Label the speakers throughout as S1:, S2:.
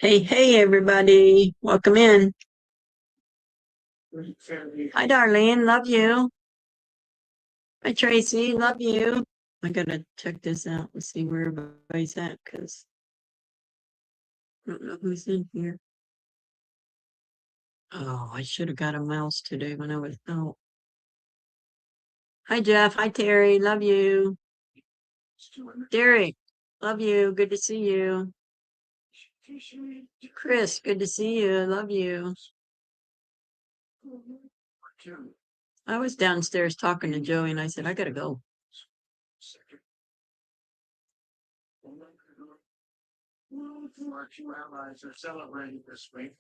S1: Hey, everybody. Welcome in. Hi, Darlene. Love you. Hi, Tracy. Love you. I gotta check this out and see where everybody's at because I don't know who's in here. Oh, I should have got a mouse today when I was out. Hi, Jeff. Hi, Terry. Love you. Derek. Love you. Good to see you. Chris. Good to see you. Love you. I was downstairs talking to Joey and I said, I gotta go. Two allies are celebrating this week.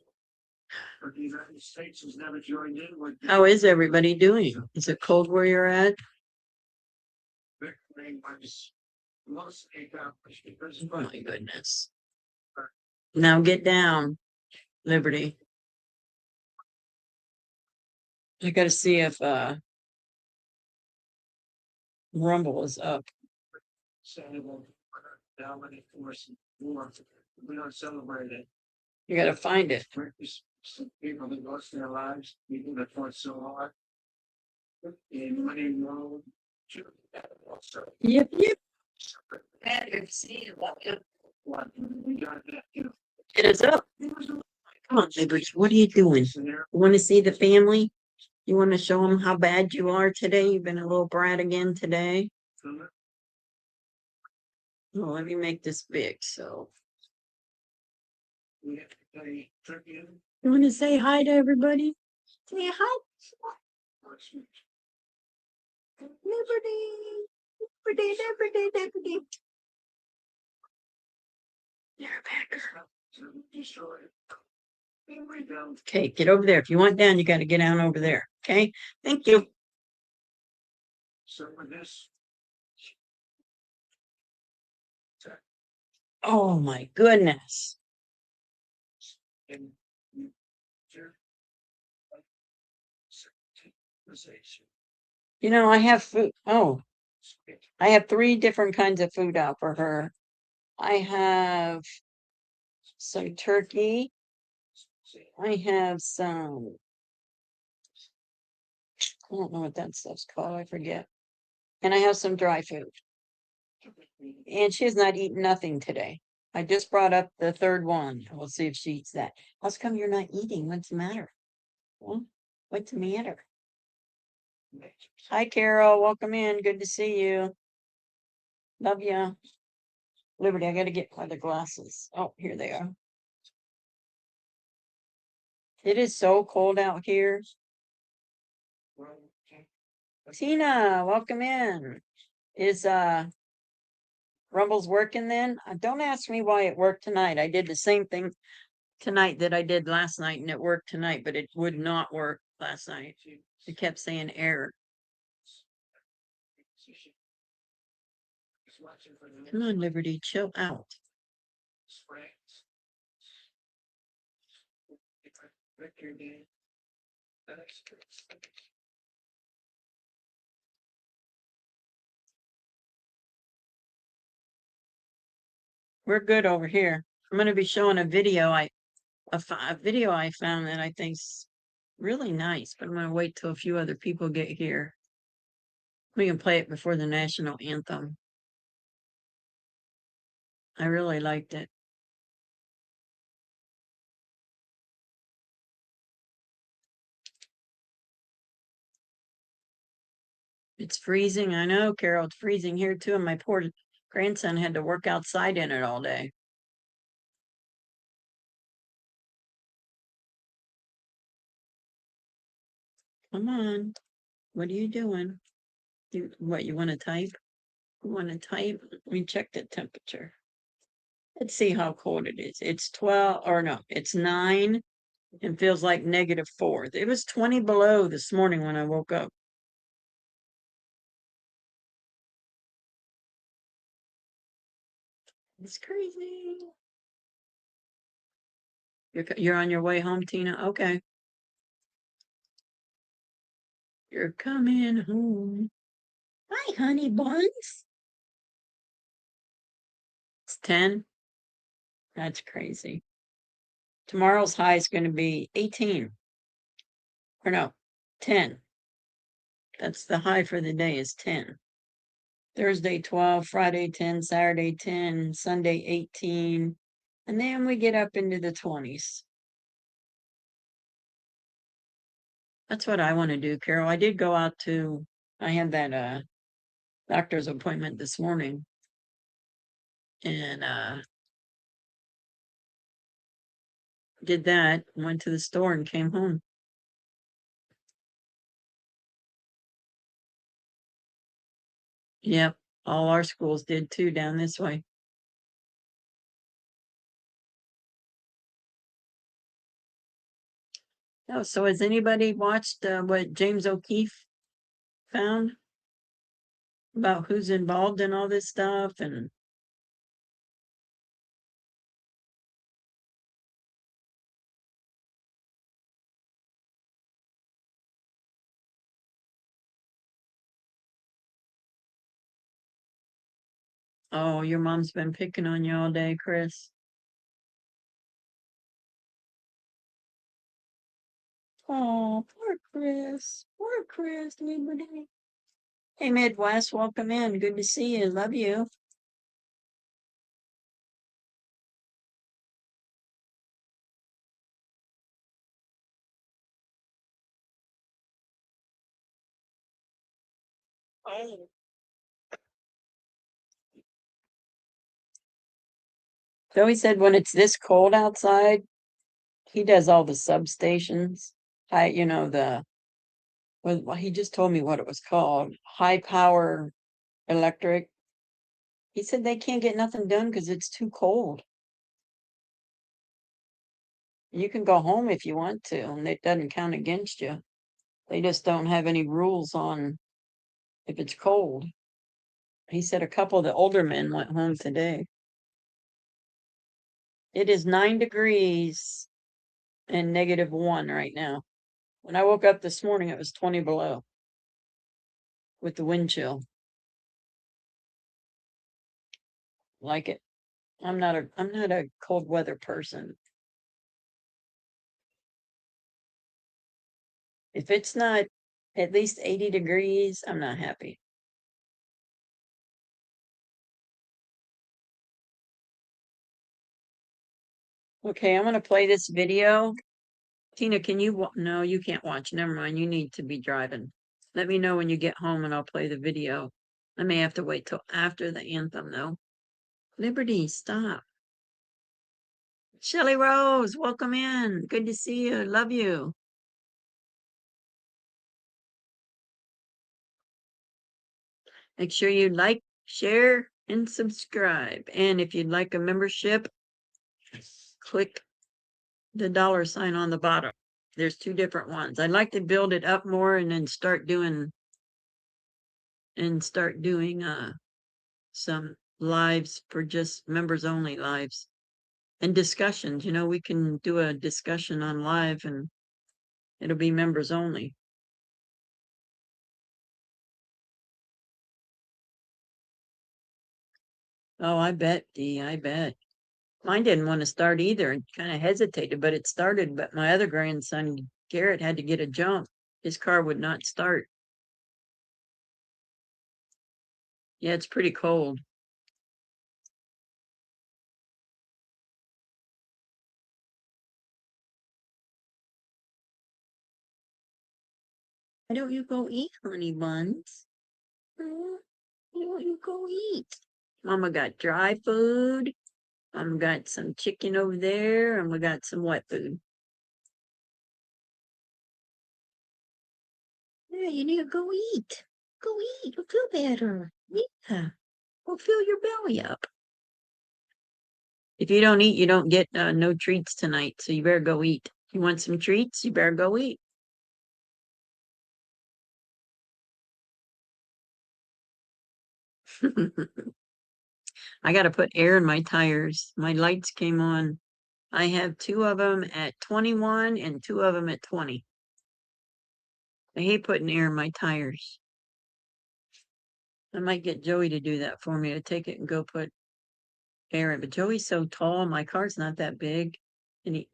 S1: But the United States has never joined in with. How is everybody doing? Is it cold where you're at? Oh my goodness. Now get down, Liberty. I gotta see if Rumble is up. We don't celebrate it. You gotta find it. People that lost their lives, people that fought so hard. And money road. Yep. It is up. Come on, neighbors. What are you doing? You want to see the family? You want to show them how bad you are today? You've been a little brat again today. Well, let me make this big. So, you want to say hi to everybody? Say hi. Liberty. You're a bad girl. Okay, get over there. If you want down, you got to get down over there. Okay, thank you. Oh my goodness. You know, I have food. Oh, I have 3 different kinds of food out for her. I have some turkey. I have some, I don't know what that stuff's called. I forget. And I have some dry food. And she has not eaten nothing today. I just brought up the 3rd one. We'll see if she eats that. How come you're not eating? What's the matter? Well, what's the matter? Hi, Carol. Welcome in. Good to see you. Love ya. Liberty, I gotta get other glasses. Oh, here they are. It is so cold out here. Tina, welcome in. Is Rumble's working then? Don't ask me why it worked tonight. I did the same thing tonight that I did last night and it worked tonight, but it would not work last night. It kept saying error. Come on, Liberty, chill out. We're good over here. I'm going to be showing a video a video I found that I think's really nice, but I'm going to wait till a few other people get here. We can play it before the national anthem. I really liked it. It's freezing. I know, Carol, it's freezing here too. And my poor grandson had to work outside in it all day. Come on. What are you doing? You want to type? You want to type? Let me check the temperature. Let's see how cold it is. It's 12, or no, it's 9 and feels like -4. It was 20 below this morning when I woke up. It's crazy. You're on your way home, Tina? Okay. You're coming home. Hi, honey buns. It's 10. That's crazy. Tomorrow's high is going to be 18. Or no, 10. That's the high for the day is 10. Thursday 12, Friday 10, Saturday 10, Sunday 18. And then we get up into the 20s. That's what I want to do, Carol. I did go out to, I had that doctor's appointment this morning. And did that, went to the store and came home. Yep, all our schools did too down this way. Oh, so has anybody watched what James O'Keefe found about who's involved in all this stuff? And oh, your mom's been picking on you all day, Chris. Oh, poor Chris. Poor Chris, Liberty. Hey, Midwest, welcome in. Good to see you. Love you. Oh. Joey said when it's this cold outside, he does all the substations. Well, he just told me what it was called. High power electric. He said they can't get nothing done because it's too cold. You can go home if you want to, and it doesn't count against you. They just don't have any rules on if it's cold. He said a couple of the older men went home today. It is 9 degrees and -1 right now. When I woke up this morning, it was 20 below with the wind chill. Like it. I'm not a cold weather person. If it's not at least 80 degrees, I'm not happy. Okay, I'm gonna play this video. Tina, can you no, you can't watch. Never mind. You need to be driving. Let me know when you get home and I'll play the video. I may have to wait till after the anthem though. Liberty, stop. Shelly Rose, welcome in. Good to see you. Love you. Make sure you like, share, and subscribe. And if you'd like a membership, click the $ on the bottom. There's 2 different ones. I'd like to build it up more and then start doing some lives for just members only lives and discussions. We can do a discussion on live and it'll be members only. Oh, I bet, Dee, I bet. Mine didn't want to start either and kind of hesitated, but it started. But my other grandson, Garrett, had to get a jump. His car would not start. Yeah, it's pretty cold. Why don't you go eat, honey buns? Why don't you go eat? Mama got dry food. Mama got some chicken over there, and we got some wet food. Yeah, you need to go eat. Go eat. You'll feel better. Yeah. We'll fill your belly up. If you don't eat, you don't get no treats tonight. So you better go eat. You want some treats? You better go eat. I got to put air in my tires. My lights came on. I have two of them at 21 and two of them at 20. I hate putting air in my tires. I might get Joey to do that for me, to take it and go put air in. But Joey's so tall. My car's not that big. And he,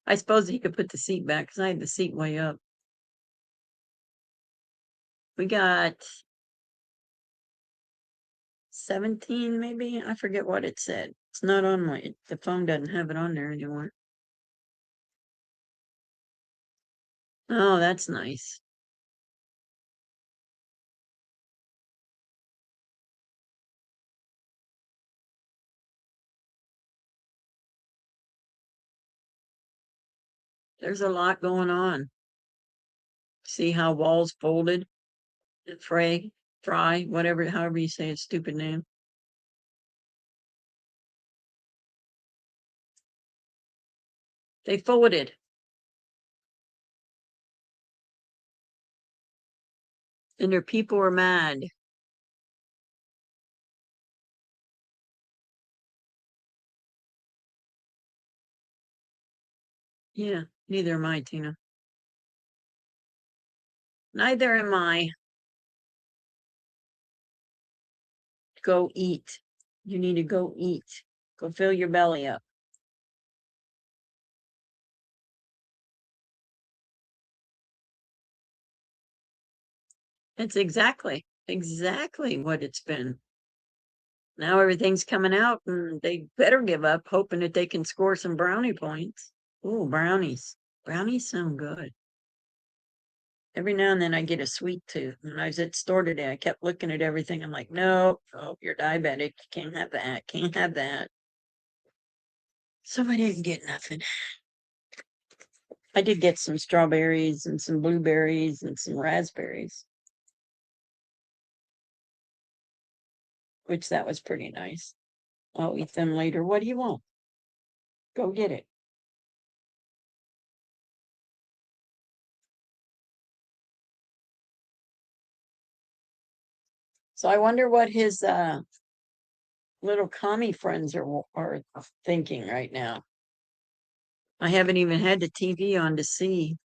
S1: I suppose he could put the seat back because I had the seat way up. We got 17 maybe. I forget what it said. It's not on the phone doesn't have it on there anymore. Oh, that's nice. There's a lot going on. See how walls folded? Fry, whatever, however you say its stupid name. They folded. And their people were mad. Yeah, neither am I, Tina. Neither am I. Go eat. You need to go eat. Go fill your belly up. It's exactly what it's been. Now everything's coming out and they better give up, hoping that they can score some brownie points. Oh, brownies. Brownies sound good. Every now and then I get a sweet tooth. When I was at the store today, I kept looking at everything. I'm like, no, oh, you're diabetic. You can't have that. Can't have that. So I didn't get nothing. I did get some strawberries and some blueberries and some raspberries, which that was pretty nice. I'll eat them later. What do you want? Go get it. So I wonder what his little commie friends are thinking right now. I haven't even had the TV on to see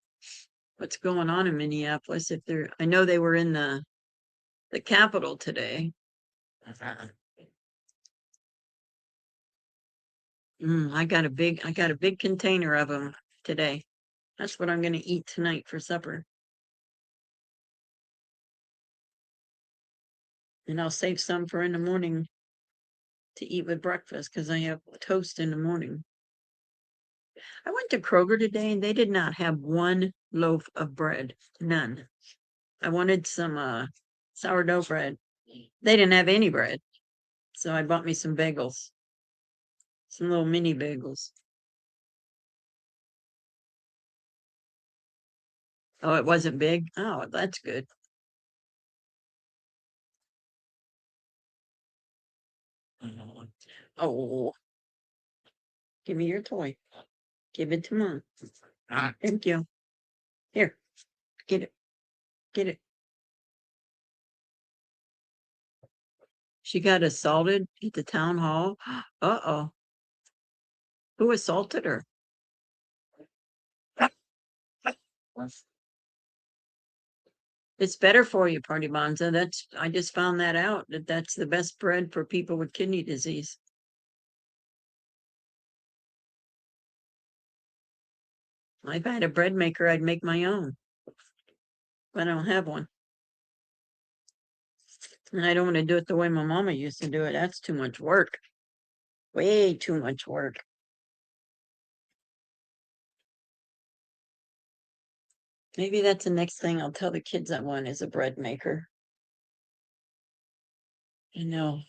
S1: what's going on in Minneapolis. If they're, I know they were in the Capitol today. I got a big container of them today. That's what I'm going to eat tonight for supper. And I'll save some for in the morning to eat with breakfast because I have toast in the morning. I went to Kroger today and they did not have one loaf of bread. None. I wanted some sourdough bread. They didn't have any bread. So I bought me some bagels. Some little mini bagels. Oh, it wasn't big? Oh, that's good. Oh, give me your toy. Give it to Mom. Thank you. Here, get it. Get it. She got assaulted at the town hall. Uh-oh. Who assaulted her? It's better for you, Party Bonza. I just found that out, that's the best bread for people with kidney disease. If I had a bread maker, I'd make my own. But I don't have one. And I don't want to do it the way my mama used to do it. That's too much work. Way too much work. Maybe that's the next thing I'll tell the kids I want is a bread maker. I know.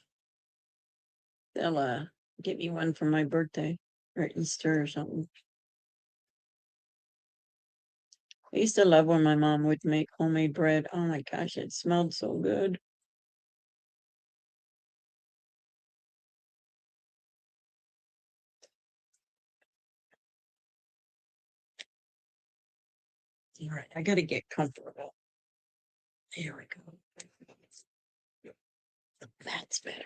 S1: They'll get me one for my birthday or Easter or something. I used to love when my mom would make homemade bread. Oh my gosh, it smelled so good. All right, I gotta get comfortable. Here we go. That's better.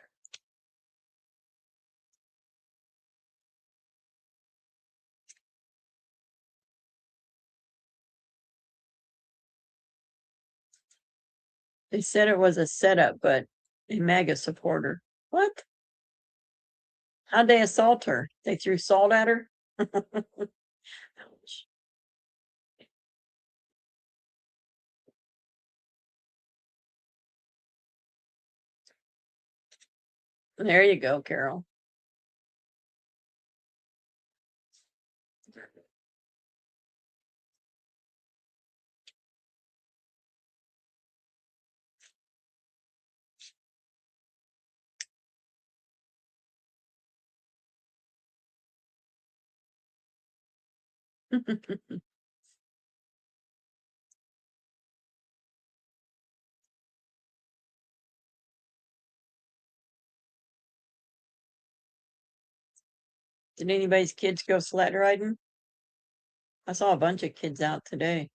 S1: They said it was a setup, but a MAGA supporter. What? How'd they assault her? They threw salt at her? Ouch. There you go, Carol. Did anybody's kids go sled riding? I saw a bunch of kids out today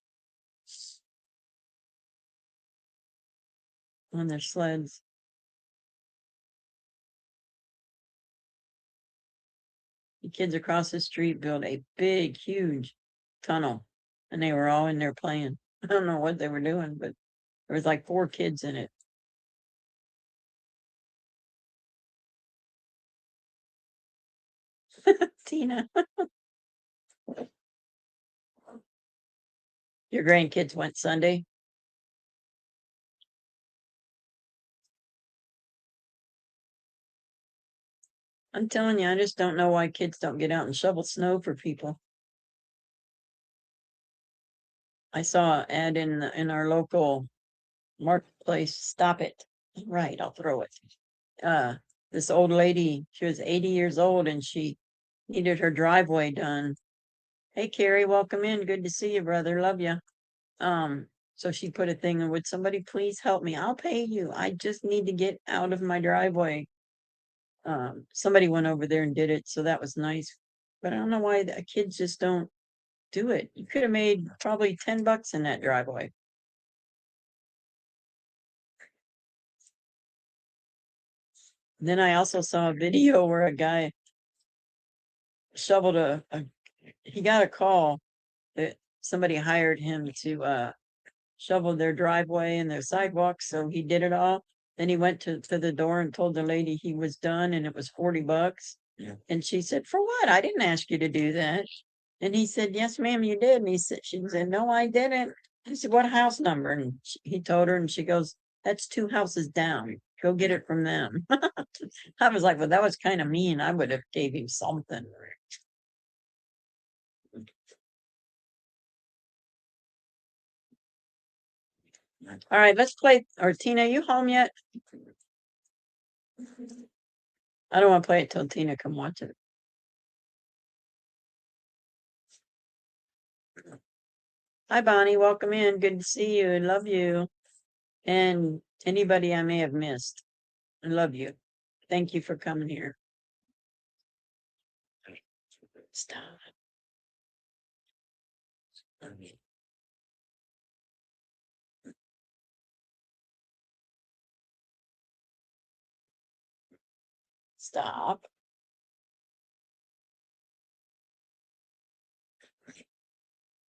S1: on their sleds. The kids across the street built a big, huge tunnel, and they were all in there playing. I don't know what they were doing, but there was like 4 kids in it. Tina, your grandkids went Sunday. I'm telling you, I just don't know why kids don't get out and shovel snow for people. I saw an ad in our local marketplace. Stop it. Right, I'll throw it. This old lady, she was 80 years old and she needed her driveway done. Hey, Carrie, welcome in. Good to see you, brother. Love you. So she put a thing in, would somebody please help me? I'll pay you. I just need to get out of my driveway. Somebody went over there and did it, so that was nice. But I don't know why the kids just don't do it. You could have made probably $10 in that driveway. Then I also saw a video where a guy shoveled he got a call that somebody hired him to shovel their driveway and their sidewalks, so he did it all. Then he went to the door and told the lady he was done and it was $40. Yeah. And she said, "For what? I didn't ask you to do that." And he said, "Yes, ma'am, you did." And she said, "No, I didn't." He said, "What house number?" And he told her, and she goes, "That's 2 houses down. Go get it from them." I was like, well, that was kind of mean. I would have gave him something. All right, let's play. Or Tina, you home yet? I don't want to play it till Tina can watch it. Hi, Bonnie. Welcome in. Good to see you. Love you. And anybody I may have missed, I love you. Thank you for coming here. Stop. Stop.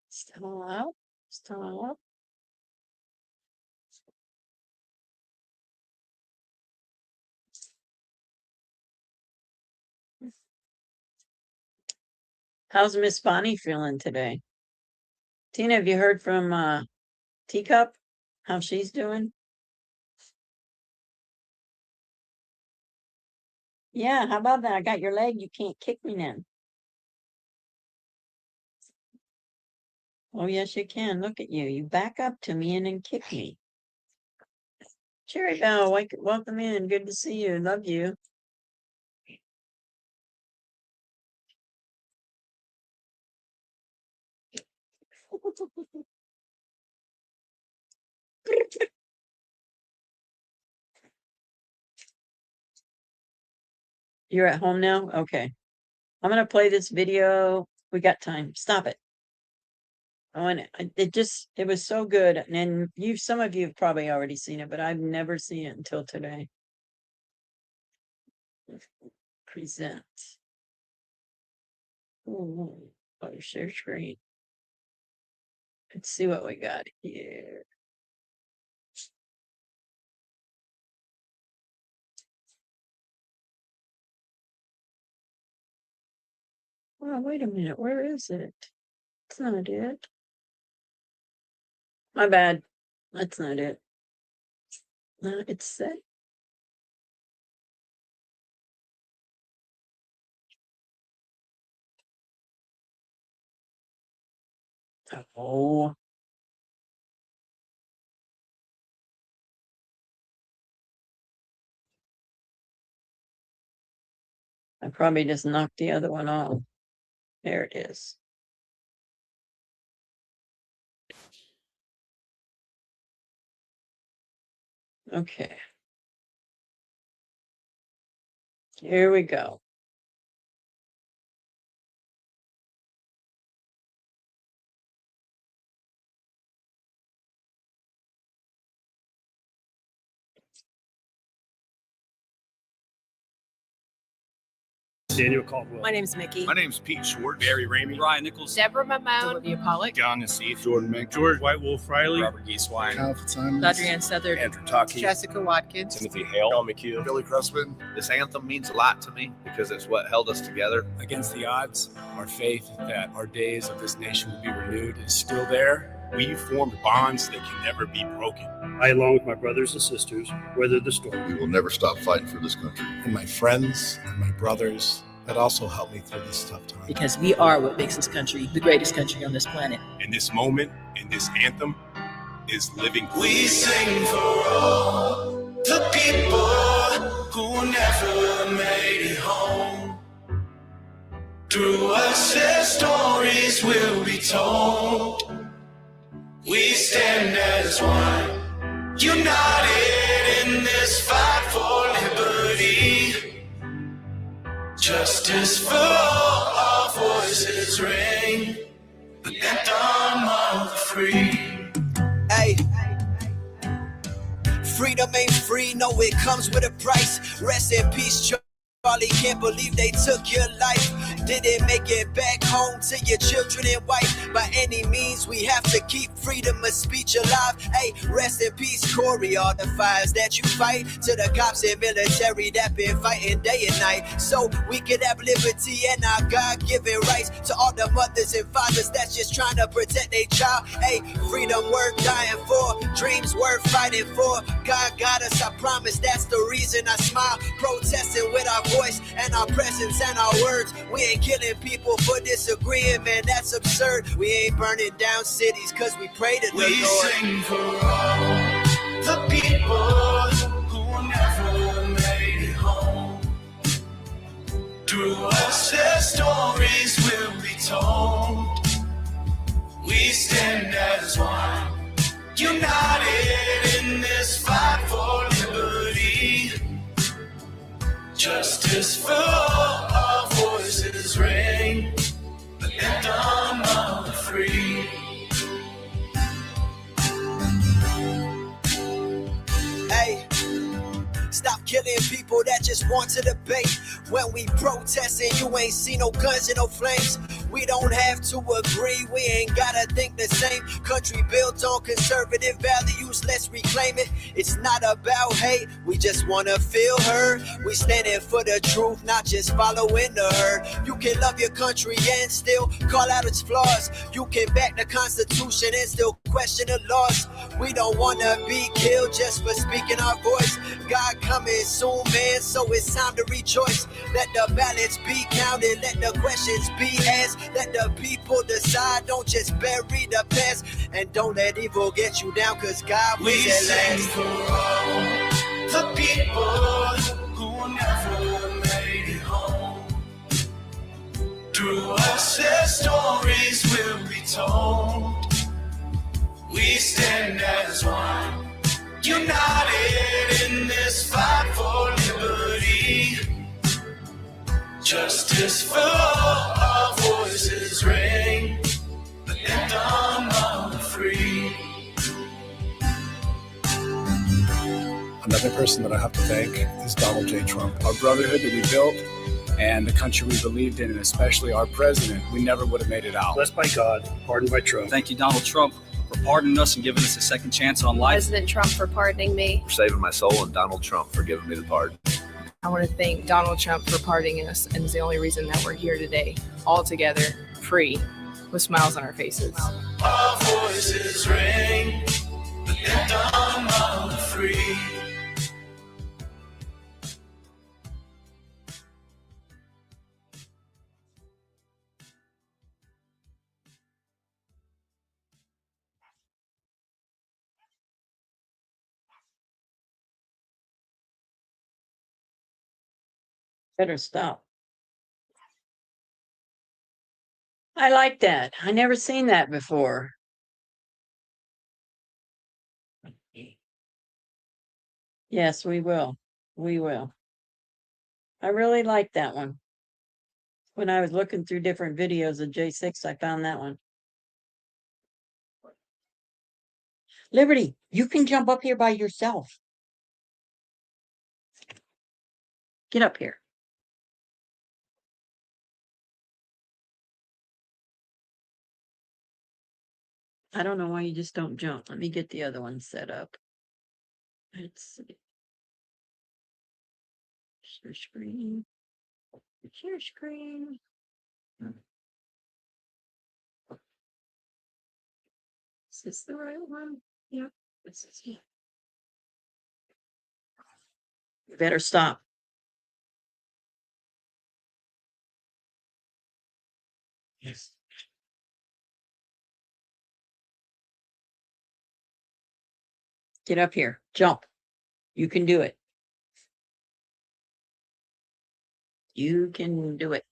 S1: Stop. Stop. How's Miss Bonnie feeling today? Tina, have you heard from Teacup? How she's doing? Yeah, how about that? I got your leg. You can't kick me now. Oh, yes, you can. Look at you. You back up to me and then kick me. Cherry Bell, welcome in. Good to see you. Love you. You're at home now? Okay. I'm going to play this video. We got time. Stop it. Oh, and it was so good. And some of you have probably already seen it, but I've never seen it until today. Present. Ooh, share screen. Let's see what we got here. Oh, wait a minute. Where is it? That's not it. My bad. That's not it. No, it's set. Oh. I probably just knocked the other one off. There it is. Okay. Here we go.
S2: Daniel Caldwell.
S3: My name's Mickey.
S4: My name's Pete Schwartz. Barry Ramey.
S2: Ryan Nichols.
S3: Deborah Mamone. Olivia Pollock.
S4: John Nassif. Jordan Mick.
S2: George White Wolf Riley.
S4: Robert Gieswein.
S5: Kyle Fitzsimons.
S3: Adrienne Southard.
S4: Andrew Tuckey.
S3: Jessica Watkins.
S4: Timothy Hale. John McHugh.
S5: Billy Cressman.
S6: This anthem means a lot to me because it's what held us together.
S7: Against the odds, our faith that our days of this nation will be renewed is still there.
S8: We formed bonds that can never be broken.
S2: I, along with my brothers and sisters, weathered the storm.
S5: We will never stop fighting for this country.
S7: And my friends and my brothers that also helped me through this tough time.
S3: Because we are what makes this country the greatest country on this planet.
S8: In this moment, in this anthem, is living.
S9: We sing for all the people who never made it home. Through us, their stories will be told. We stand as one, united in this fight for liberty. Justice for all, our voices ring. The anthem of the free.
S10: Hey, freedom ain't free, no, it comes with a price. Rest in peace, Charlie, can't believe they took your life. Didn't make it back home to your children and wife. By any means, we have to keep freedom of speech alive. Hey, rest in peace, Corey, all the fires that you fight. To the cops and military that been fighting day and night. So we can have liberty and our God-given rights. To all the mothers and fathers that's just trying to protect their child. Hey, freedom worth dying for, dreams worth fighting for. God got us, I promise that's the reason I smile. Protesting with our voice and our presence and our words. We ain't killing people for disagreeing, man, that's absurd. We ain't burning down cities cause we pray to the Lord.
S9: We sing for all the people who never made it home. Through us their stories will be told. We stand as one, united in this fight for liberty. Justice for all, our voices ring. The anthem of the free.
S10: Hey, stop killing people that just want to debate. When we protesting, you ain't see no guns and no flames. We don't have to agree, we ain't gotta think the same. Country built on conservative values, let's reclaim it. It's not about hate, we just wanna feel heard. We standing for the truth, not just following the herd. You can love your country and still call out its flaws. You can back the Constitution and still question the laws. We don't wanna be killed just for speaking our voice. God coming soon, man, so it's time to rejoice. Let the ballots be counted, let the questions be asked. Let the people decide, don't just bury the past. And don't let evil get you down, cause God will
S9: We
S10: at
S9: sing
S10: last.
S9: for all the people who never made it home. Through us their stories will be told. We stand as one, united in this fight for liberty. Justice for all, our voices ring. The anthem
S7: Another person that I have to thank is Donald J. Trump. Our brotherhood that we built and the country we believed in, and especially our president, we never would have made it out.
S2: Blessed by God, pardoned by Trump.
S11: Thank you, Donald Trump, for pardoning us and giving us a second chance on life.
S12: President Trump for pardoning me.
S6: For saving my soul, and Donald Trump for giving me the pardon.
S12: I want to thank Donald Trump for pardoning us, and it's the only reason that we're here today, all together, free, with smiles on our faces.
S9: Our voices ring, the anthem of the free.
S1: Better stop. I like that. I never seen that before. Yes, we will. We will. I really like that one. When I was looking through different videos of J6, I found that one. Liberty, you can jump up here by yourself. Get up here. I don't know why you just don't jump. Let me get the other one set up. Let's see. Share screen. Share screen. Is this the right one? Yeah, this is it. You better stop. Yes. Get up here. Jump. You can do it. You can do it.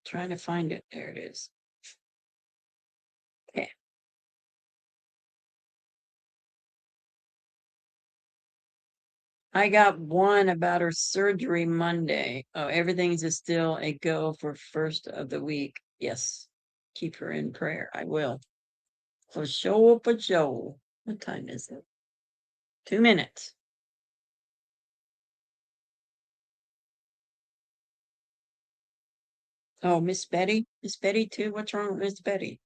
S1: Trying to find it. There it is. Okay. I got one about her surgery Monday. Oh, everything's still a go for first of the week. Yes. Keep her in prayer. I will. For sure, for sure. What time is it? 2 minutes. Oh, Miss Betty? Miss Betty too? What's wrong with Miss Betty?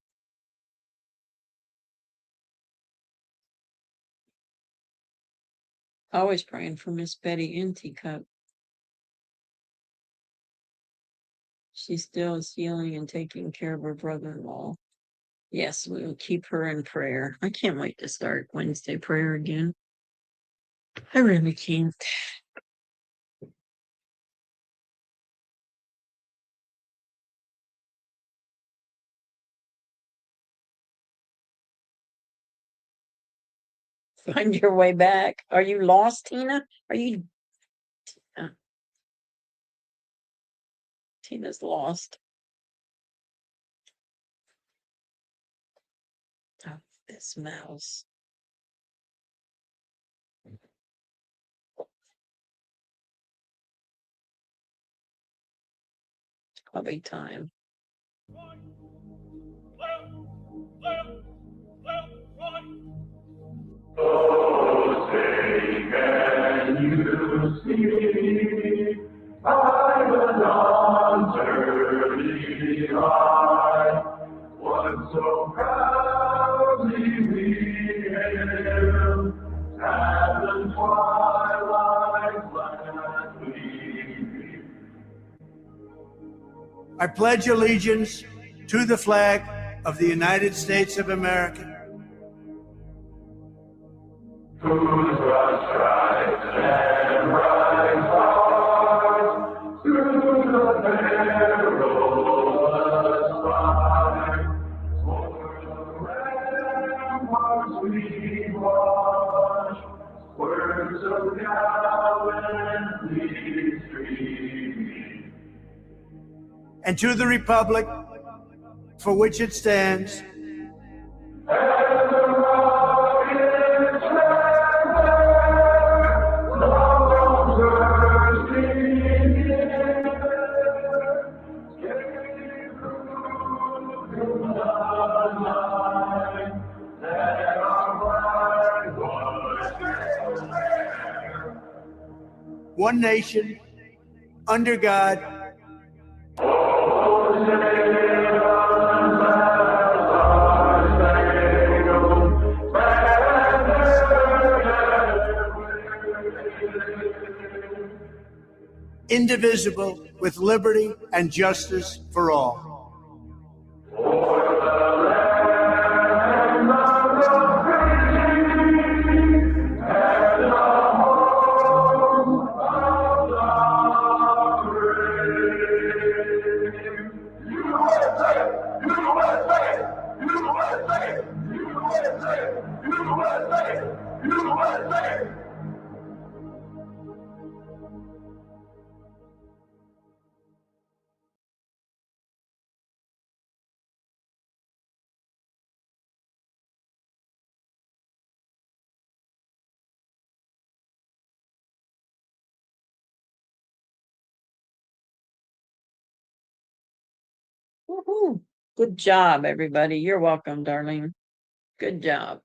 S1: Always praying for Miss Betty in Teacup. She still is healing and taking care of her brother-in-law. Yes, we will keep her in prayer. I can't wait to start Wednesday prayer again. I really can't. Find your way back. Are you lost, Tina? Are you? Tina's lost. Oh, this mouse. It's probably time.
S9: Oh, say can you see by the dawn's early light what so proudly we hailed at the twilight's last gleam.
S13: I pledge allegiance to the flag of the United States of America,
S9: whose broad stripes and bright stars through the perilous fight, o'er the ramparts we watch, words of gallantry streaming.
S13: and to the republic for which it stands, one nation, under God. Indivisible, with liberty and justice for all.
S1: Woohoo. Good job, everybody. You're welcome, Darlene. Good job.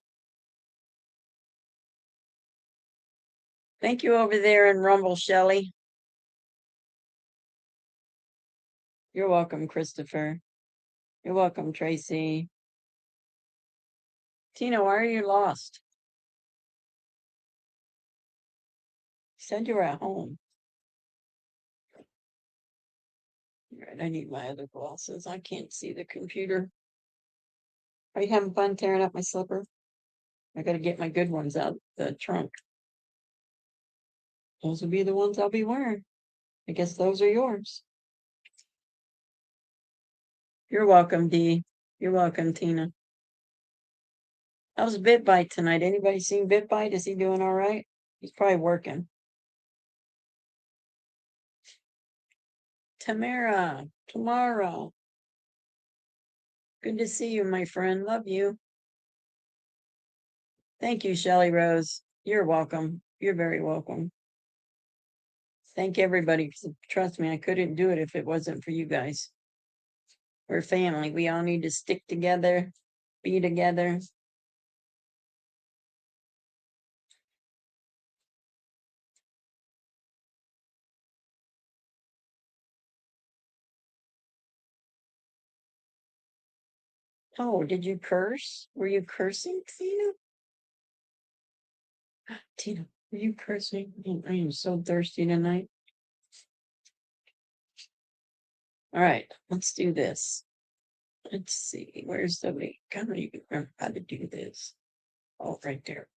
S1: Thank you over there in Rumble, Shelley. You're welcome, Christopher. You're welcome, Tracy. Tina, why are you lost? You said you were at home. Right, I need my other glasses. I can't see the computer. Are you having fun tearing up my slipper? I gotta get my good ones out the trunk. Those will be the ones I'll be wearing. I guess those are yours. You're welcome, Dee. You're welcome, Tina. How's Bit Bite tonight? Anybody seen Bit Bite? Is he doing all right? He's probably working. Tamara, tomorrow. Good to see you, my friend. Love you. Thank you, Shelley Rose. You're welcome. You're very welcome. Thank everybody. Trust me, I couldn't do it if it wasn't for you guys. We're family. We all need to stick together, be together. Oh, did you curse? Were you cursing, Tina? Tina, were you cursing? I am so thirsty tonight. All right, let's do this. Let's see, where's the link? I don't even remember how to do this. Oh, right there.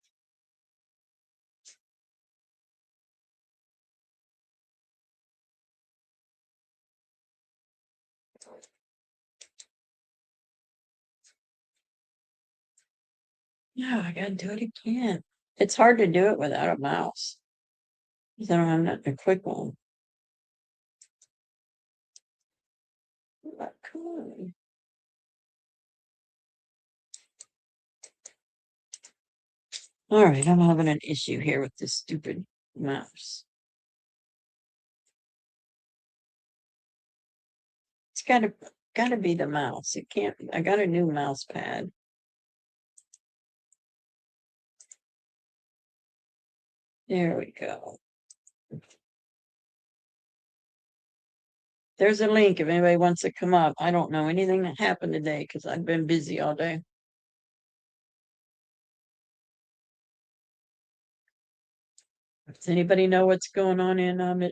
S1: Yeah, I gotta do it again. It's hard to do it without a mouse. Because I don't have a quick one. Come on. All right, I'm having an issue here with this stupid mouse. It's gotta be the mouse. It can't. I got a new mouse pad. There we go. There's a link if anybody wants to come up. I don't know anything that happened today because I've been busy all day. Does anybody know what's going on in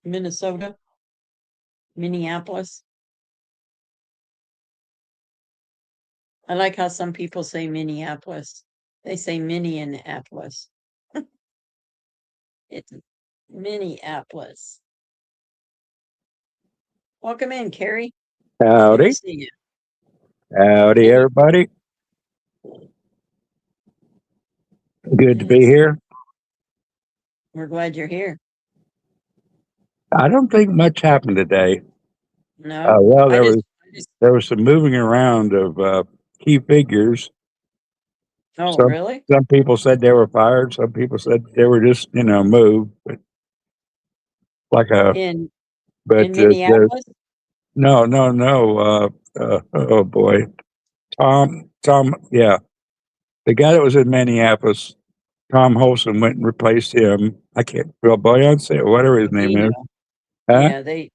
S1: Minnesota? Minneapolis? I like how some people say Minneapolis. They say Minneapolis. It's Minneapolis. Welcome in, Carrie.
S14: Howdy.
S1: Good to see you.
S14: Howdy, everybody. Good to be here.
S1: We're glad you're here.
S14: I don't think much happened today.
S1: No.
S14: Well, there was some moving around of key figures.
S1: Oh, really?
S14: Some people said they were fired. Some people said they were just, moved. But like
S1: in Minneapolis?
S14: No. Oh boy, Tom. Yeah, the guy that was in Minneapolis Tom Holson went and replaced him. I can't, Bill Beyonce or whatever his name is.
S1: Bavino.
S14: Huh?
S1: Yeah,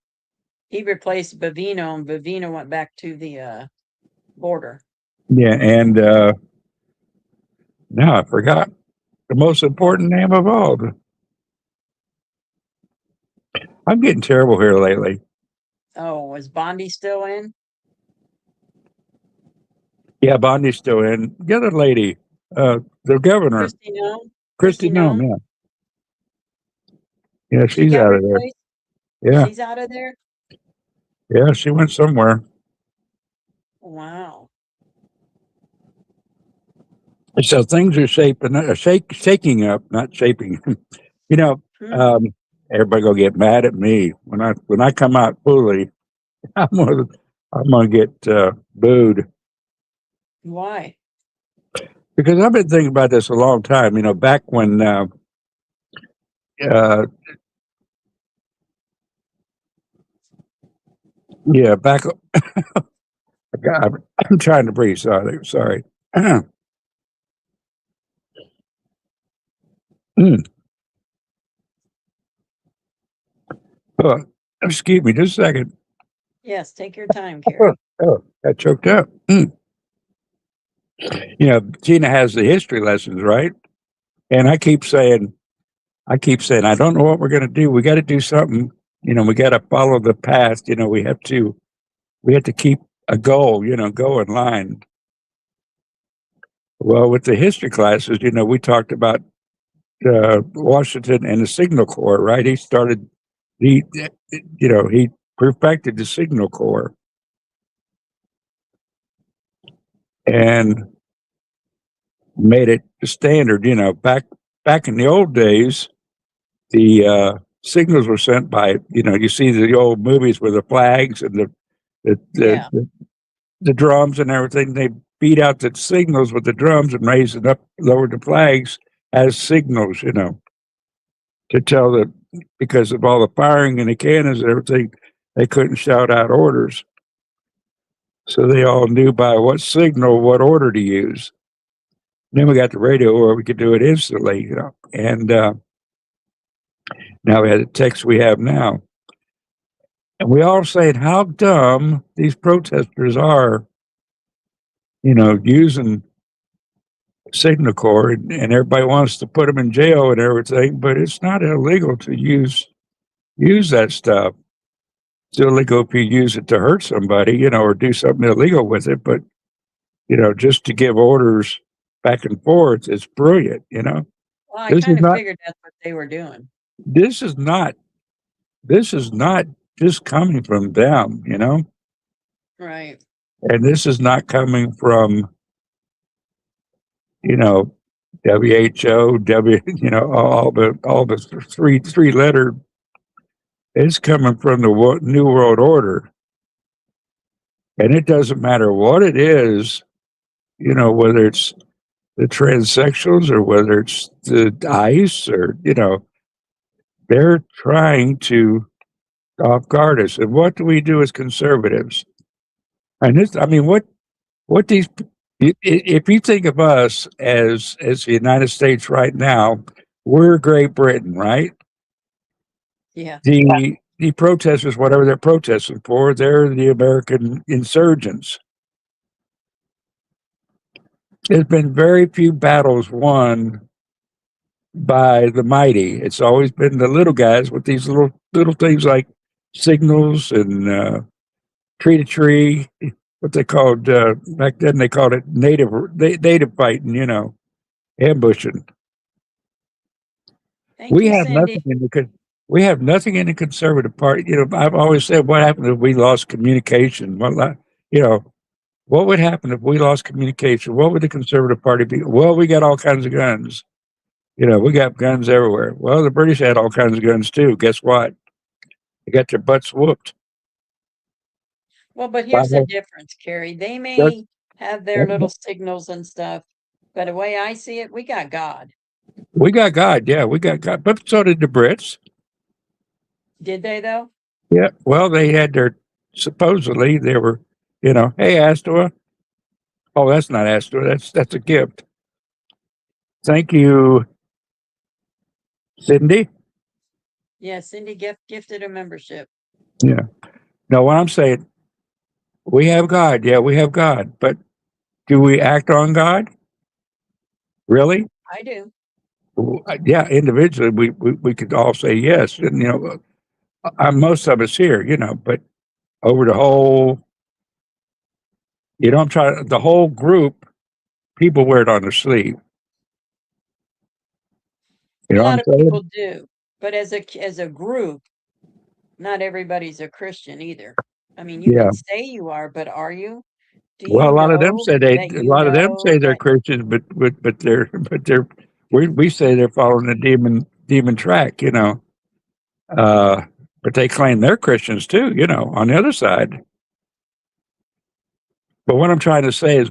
S1: he replaced Bavino, and Bavino went back to the border.
S14: Yeah, and now I forgot the most important name of all. I'm getting terrible here lately.
S1: Oh, is Bondi still in?
S14: Yeah, Bondi's still in. The other lady, the governor,
S1: Christy Nome?
S14: Christy Nome, yeah. Yeah,
S1: She
S14: she's
S1: got
S14: out of there.
S1: replaced?
S14: Yeah,
S1: She's out of there?
S14: yeah, she went somewhere.
S1: Wow.
S14: So things are shaking up, not shaping. You know, everybody gonna get mad at me when I come out fully. I'm gonna get booed
S1: Why?
S14: because I've been thinking about this a long time. You know, back when yeah, back. I'm trying to breathe. Sorry. Mm. Oh, excuse me, just a second.
S1: Yes, take your time, Carrie.
S14: Oh, I choked up. You know, Gina has the history lessons, right? And I keep saying, I don't know what we're going to do. We got to do something. You know, we got to follow the path. You know, we have to keep a goal. You know, go in line. Well, with the history classes, you know, we talked about Washington and the Signal Corps, right? He perfected the Signal Corps, and made it the standard. You know, back in the old days, the signals were sent by, you know, you see the old movies with the flags and the drums and everything. They beat out the signals with the drums and raised it up, lowered the flags as signals, you know, to tell that because of all the firing and the cannons and everything, they couldn't shout out orders. So they all knew by what signal, what order to use. Then we got the radio where we could do it instantly, you know, and now we had the text we have now. And we all saying how dumb these protesters are, you know, using Signal Corps, and everybody wants to put them in jail and everything, but it's not illegal to use that stuff. It's illegal if you use it to hurt somebody, you know, or do something illegal with it. But, you know, just to give orders back and forth, it's brilliant, you know.
S1: Well, I kind of figured that's what they were doing.
S14: This is not just coming from them, you know.
S1: Right.
S14: And this is not coming from, you know, WHO, you know, all the three letter. It's coming from the New World Order, and it doesn't matter what it is, you know, whether it's the transsexuals or whether it's the ICE or, you know, they're trying to off guard us. And what do we do as conservatives? And this, I mean, what these, if you think of us as the United States right now, we're Great Britain, right?
S1: Yeah.
S14: The protesters, whatever they're protesting for, they're the American insurgents. There's been very few battles won by the mighty. It's always been the little guys with these little things like signals and tree to tree. What they called back then, they called it native fighting. You know, ambushing. We have nothing in the Conservative Party. You know, I've always said, what happened if we lost communication? You know, what would happen if we lost communication? What would the Conservative Party be? Well, we got all kinds of guns. You know, we got guns everywhere. Well, the British had all kinds of guns too. Guess what? They got their butts whooped.
S1: Well, but here's the difference, Carrie. They may have their little signals and stuff, but the way I see it, we got God.
S14: We got God, yeah, we got God. But so did the Brits.
S1: Did they though?
S14: Yeah. Well, they had supposedly they were, you know, hey Astor. Oh, that's not Astor. That's a gift. Thank you. Cindy?
S1: Yeah, Cindy gifted a membership.
S14: Yeah. No, what I'm saying, we have God. Yeah, we have God. But do we act on God? Really?
S1: I do.
S14: Yeah, individually, we could all say yes. And, most of us here, but over the whole, I'm trying, the whole group, people wear it on their sleeve. You
S1: A
S14: know what
S1: lot
S14: I'm
S1: of
S14: saying?
S1: people do, but as a group, not everybody's a Christian either. I mean, you
S14: Yeah.
S1: can say you are, but are you? Do
S14: Well,
S1: you
S14: a lot of them
S1: know
S14: say
S1: that
S14: a lot of them say they're
S1: that
S14: Christians, but they're we say they're following the demon track, but they claim they're Christians too, on the other side. But what I'm trying to say is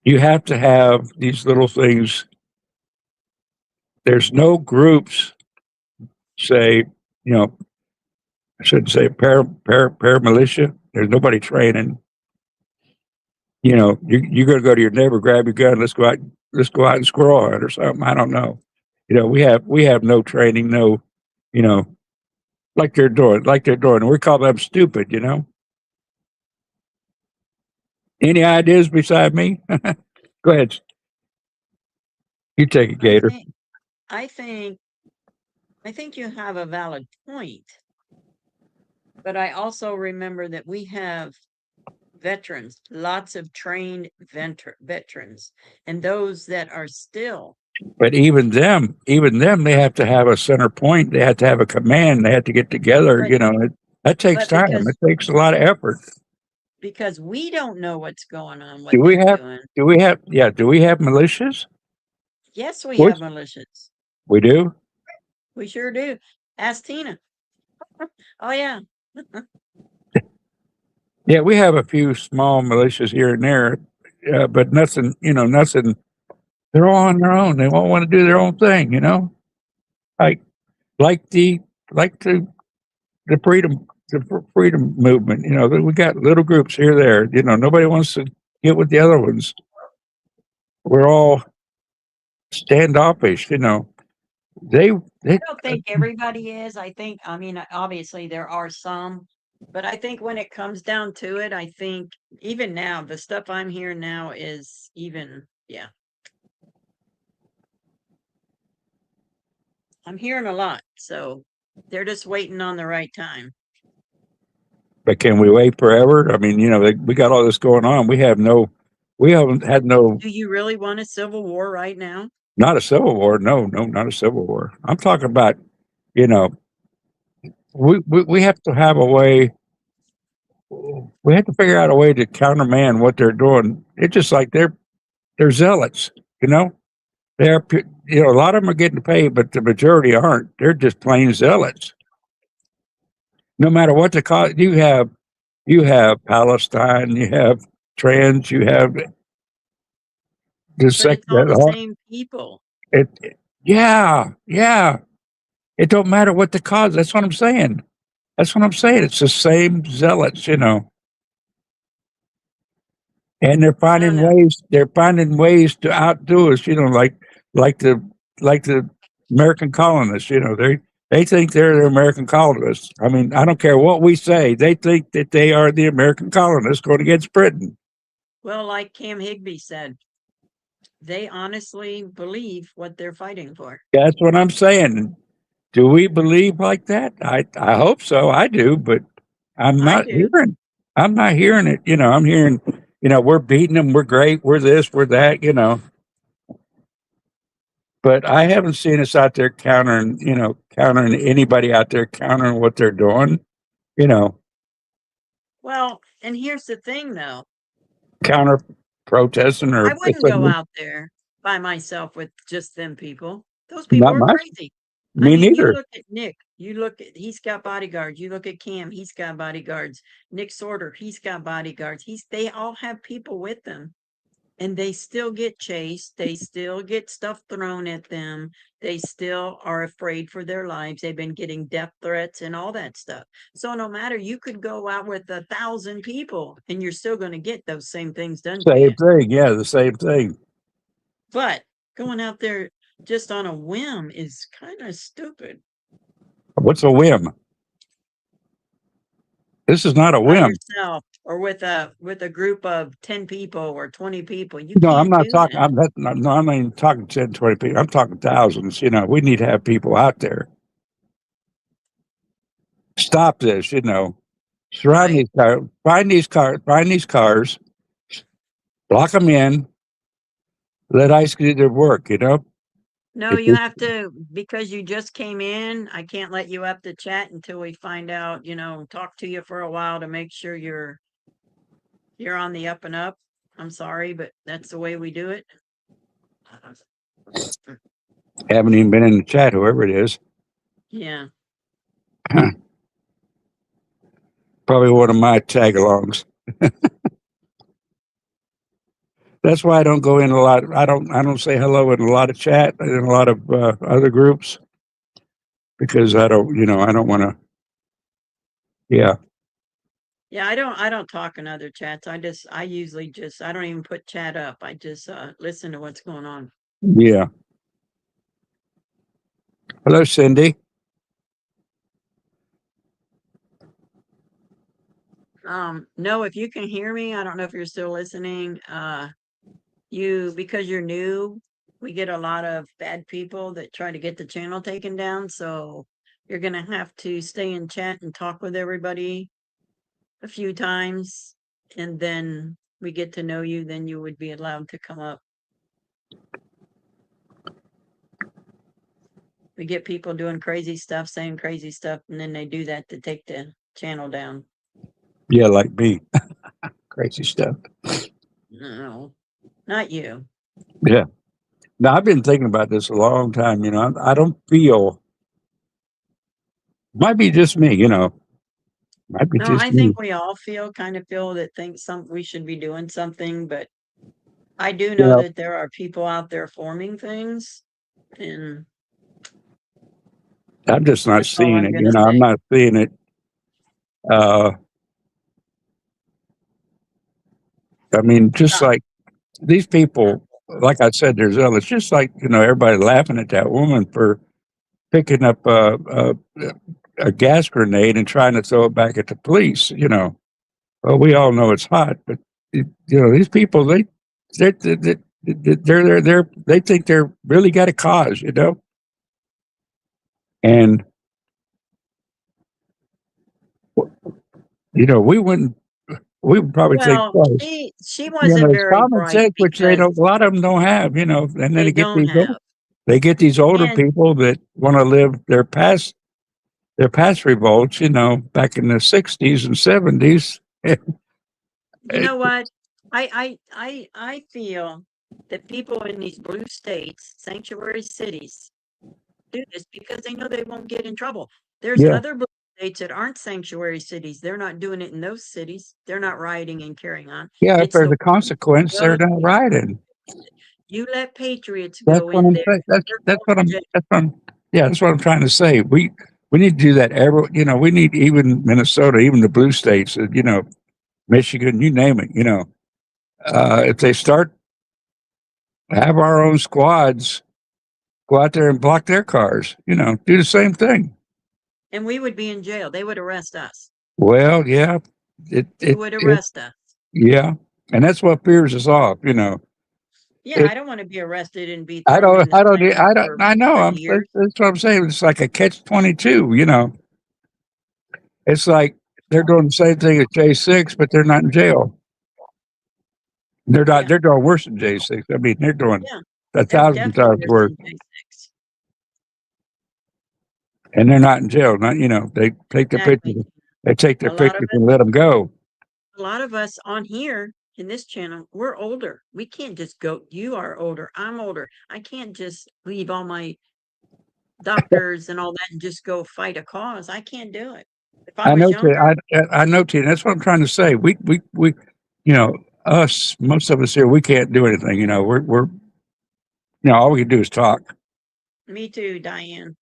S14: you have to have these little things. There's no groups, say, I shouldn't say paramilitia. There's nobody training. You're gonna go to your neighbor, grab your gun, let's go out and squirrel hunt or something. I don't know. We have no training, no, you know, like they're doing. We call them stupid. Any ideas beside me? Go ahead. You take it,
S1: I
S14: Gator.
S1: think I think I think you have a valid point. But I also remember that we have veterans, lots of trained veterans, and those that are still.
S14: But even them, they have to have a center point. They have to have a command. They have to get together.
S1: But
S14: That takes
S1: but
S14: time. It takes a lot of effort.
S1: because we don't know what's going on, what
S14: Do we
S1: they're
S14: have?
S1: doing.
S14: Do we have? Yeah. Do we have militias?
S1: Yes, we
S14: Which
S1: have militias.
S14: we do.
S1: We sure do. Ask Tina. Oh yeah.
S14: Yeah, we have a few small militias here and there, but nothing. Nothing. They're all on their own. They all want to do their own thing. Like like the like the freedom movement. We got little groups here there. Nobody wants to get with the other ones. We're all standoffish. They
S1: I
S14: they
S1: don't think everybody is. I mean, obviously there are some, but I think when it comes down to it, I think even now, the stuff I'm hearing now is even, yeah. I'm hearing a lot, so they're just waiting on the right time.
S14: But can we wait forever? I mean, we got all this going on. We haven't had no,
S1: Do you really want a civil war right now?
S14: not a civil war. No, no, not a civil war. I'm talking about, you know, we have to have a way. We have to figure out a way to countermand what they're doing. It's just like they're zealots. You know, a lot of them are getting paid, but the majority aren't. They're just plain zealots. No matter what the cause, you have Palestine, you have trans, you have the
S1: But it's all the same people.
S14: yeah. It don't matter what the cause. That's what I'm saying. That's what I'm saying. It's the same zealots, and they're finding
S1: know.
S14: ways. They're finding ways to outdo us. Like the American colonists. They think they're the American colonists. I mean, I don't care what we say. They think that they are the American colonists going against Britain.
S1: Well, like Cam Higby said, they honestly believe what they're fighting for.
S14: That's what I'm saying. Do we believe like that? I hope so. I do, but I'm
S1: I
S14: not
S1: do.
S14: hearing. I'm not hearing it. I'm hearing. We're beating them. We're great. We're this. We're that. But I haven't seen us out there countering anybody out there countering what they're doing.
S1: Well, and here's the thing, though.
S14: Counter protesting or
S1: I wouldn't go out there by myself with just them people. Those people
S14: not
S1: are
S14: much.
S1: crazy.
S14: Me
S1: I mean, you
S14: neither.
S1: look at Nick, he's got bodyguards. You look at Cam, he's got bodyguards. Nick Sorter, he's got bodyguards. They all have people with them, and they still get chased. They still get stuff thrown at them. They still are afraid for their lives. They've been getting death threats and all that stuff. So no matter, you could go out with 1,000 people and you're still going to get those same things done to you.
S14: Same thing. Yeah, the same thing.
S1: But going out there just on a whim is kind of stupid.
S14: What's a whim? This is not a
S1: By
S14: whim.
S1: yourself or with a group of 10 people or 20 people. You
S14: No, I'm
S1: can't
S14: not
S1: do
S14: talking.
S1: that.
S14: I'm not even talking 10, 20 people. I'm talking thousands. We need to have people out there. Stop this. Surround these cars. Find these cars. Lock them in. Let ICE do their work.
S1: No, you have to, because you just came in, I can't let you up to chat until we find out, talk to you for a while to make sure you're on the up and up. I'm sorry, but that's the way we do it.
S14: Haven't even been in the chat, whoever it is.
S1: Yeah.
S14: Probably one of my tag-alongs. That's why I don't go in a lot. I don't say hello in a lot of chat in a lot of other groups because I don't want to. Yeah.
S1: Yeah, I don't talk in other chats. I usually just, I don't even put chat up. I just listen to what's going on.
S14: Yeah. Hello, Cindy.
S1: No, if you can hear me, I don't know if you're still listening. Because you're new, we get a lot of bad people that try to get the channel taken down. So you're going to have to stay in chat and talk with everybody a few times. And then we get to know you, then you would be allowed to come up. We get people doing crazy stuff, saying crazy stuff, and then they do that to take the channel down.
S14: Yeah, like me. Crazy stuff.
S1: No, not you.
S14: Yeah. Now, I've been thinking about this a long time. I don't feel, might be just me, might be
S1: No,
S14: just
S1: I
S14: me.
S1: think we all kind of feel that we should be doing something, but I do know that there are people out there forming things, and
S14: I'm just not
S1: that's all
S14: seeing
S1: I'm
S14: it.
S1: gonna
S14: I'm
S1: say.
S14: not seeing it. I mean, just like these people, like I said, they're zealous. Just like everybody laughing at that woman for picking up a gas grenade and trying to throw it back at the police. Well, we all know it's hot, but these people they think they're really got a cause, and we would probably think
S1: Well,
S14: twice.
S1: she wasn't
S14: It's
S1: very
S14: common
S1: bright
S14: sense, which they
S1: because
S14: don't. A lot of them don't have, and then
S1: they don't have.
S14: they get these older
S1: And
S14: people that want to live their past revolts, back in the 60s and 70s.
S1: you know what? I feel that people in these blue states, sanctuary cities, do this because they know they won't get in trouble. There's
S14: Yeah.
S1: other blue states that aren't sanctuary cities. They're not doing it in those cities. They're not rioting and carrying on.
S14: Yeah, if
S1: It's
S14: there's
S1: the
S14: a consequence, they're not riding.
S1: You let patriots
S14: That's
S1: go
S14: what
S1: in
S14: I'm
S1: there.
S14: saying.
S1: That's
S14: What I'm trying to say. We need to do that. We need even Minnesota, even the blue states, Michigan, you name it. If they start have our own squads, go out there and block their cars. Do the same thing.
S1: And we would be in jail. They would arrest us.
S14: Well, yeah,
S1: They would arrest us.
S14: Yeah, and that's what fears us off.
S1: Yeah, I don't want to be arrested and be
S14: I
S1: thrown in
S14: don't.
S1: the slammer for
S14: I know.
S1: 30 years.
S14: That's what I'm saying. It's like a catch-22. It's like they're doing the same thing as J6, but they're not in jail. They're not. They're doing worse than J6. I mean, they're doing 1,000 times worse, and they're not in jail. They take their pictures. They take their pictures and let them go.
S1: A lot of us on here in this channel, we're older. We can't just go. You are older. I'm older. I can't just leave all my doctors and all that and just go fight a cause. I can't do it. If I was younger,
S14: I know, Tina. That's what I'm trying to say. We, us, most of us here, we can't do anything. We're all we can do is talk.
S1: me too, Diane.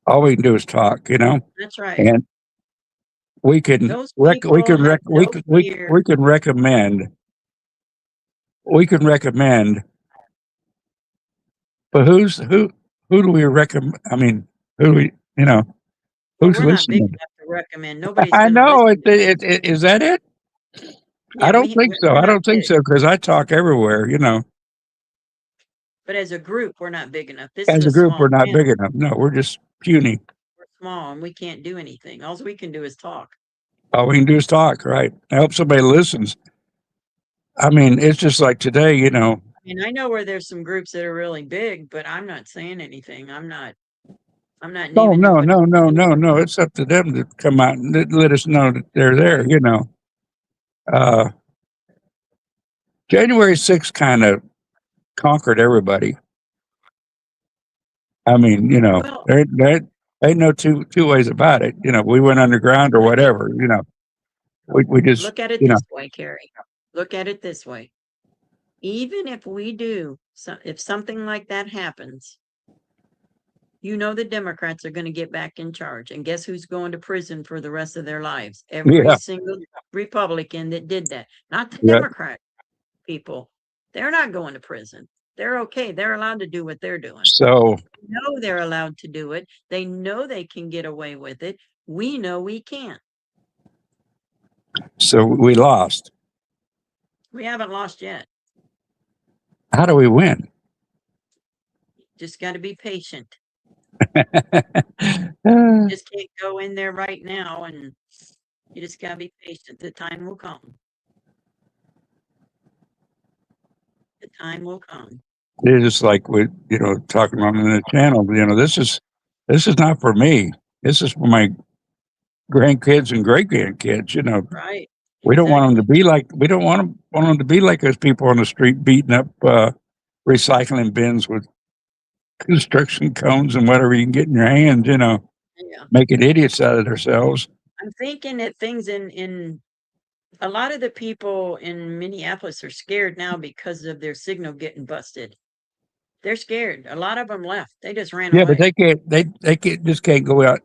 S14: All we can do is talk.
S1: That's right.
S14: And we can we can recommend But who do we recommend? I mean, who do we,
S1: Well,
S14: who's
S1: we're not big
S14: listening?
S1: enough to recommend. Nobody's
S14: I
S1: going to
S14: know
S1: listen.
S14: is that it?
S1: Yeah,
S14: I don't think so.
S1: we're
S14: I
S1: not
S14: don't think
S1: big.
S14: so because I talk everywhere.
S1: But as a group, we're not big enough. This is
S14: As
S1: a
S14: a group,
S1: small
S14: we're not
S1: channel.
S14: big enough. No, we're just puny.
S1: We're small and we can't do anything. All we can do is talk.
S14: All we can do is talk, right? I hope somebody listens. I mean, it's just like today,
S1: I mean, I know where there's some groups that are really big, but I'm not saying anything. I'm not
S14: Oh,
S1: naming
S14: no,
S1: nobody.
S14: no, no, no, no. It's up to them to come out and let us know that they're there, Uh, January 6th kind of conquered everybody. I mean,
S1: Well,
S14: there ain't no two ways about it. We went underground or whatever, we just,
S1: look at it this way, Carrie. Look at it this way. Even if we do, if something like that happens, the Democrats are going to get back in charge. And guess who's going to prison for the rest of their lives? Every
S14: yeah,
S1: single Republican that did that. Not the
S14: yeah.
S1: Democrat people. They're not going to prison. They're okay. They're allowed to do what they're doing.
S14: So,
S1: They know they're allowed to do it. They know they can get away with it. We know we can't.
S14: so we lost.
S1: We haven't lost yet.
S14: How do we win?
S1: Just got to be patient.
S14: Uh,
S1: Just can't go in there right now, and you just got to be patient. The time will come. The time will come.
S14: It's just like we, talking on the channel. This is not for me. This is for my grandkids and great grandkids.
S1: Right.
S14: We don't want them to be like want them to be like those people on the street beating up recycling bins with construction cones and whatever you can get in your hands.
S1: Yeah.
S14: Making idiots out of themselves.
S1: I'm thinking that things in a lot of the people in Minneapolis are scared now because of their signal getting busted. They're scared. A lot of them left. They just ran
S14: Yeah,
S1: away.
S14: but they just can't go out.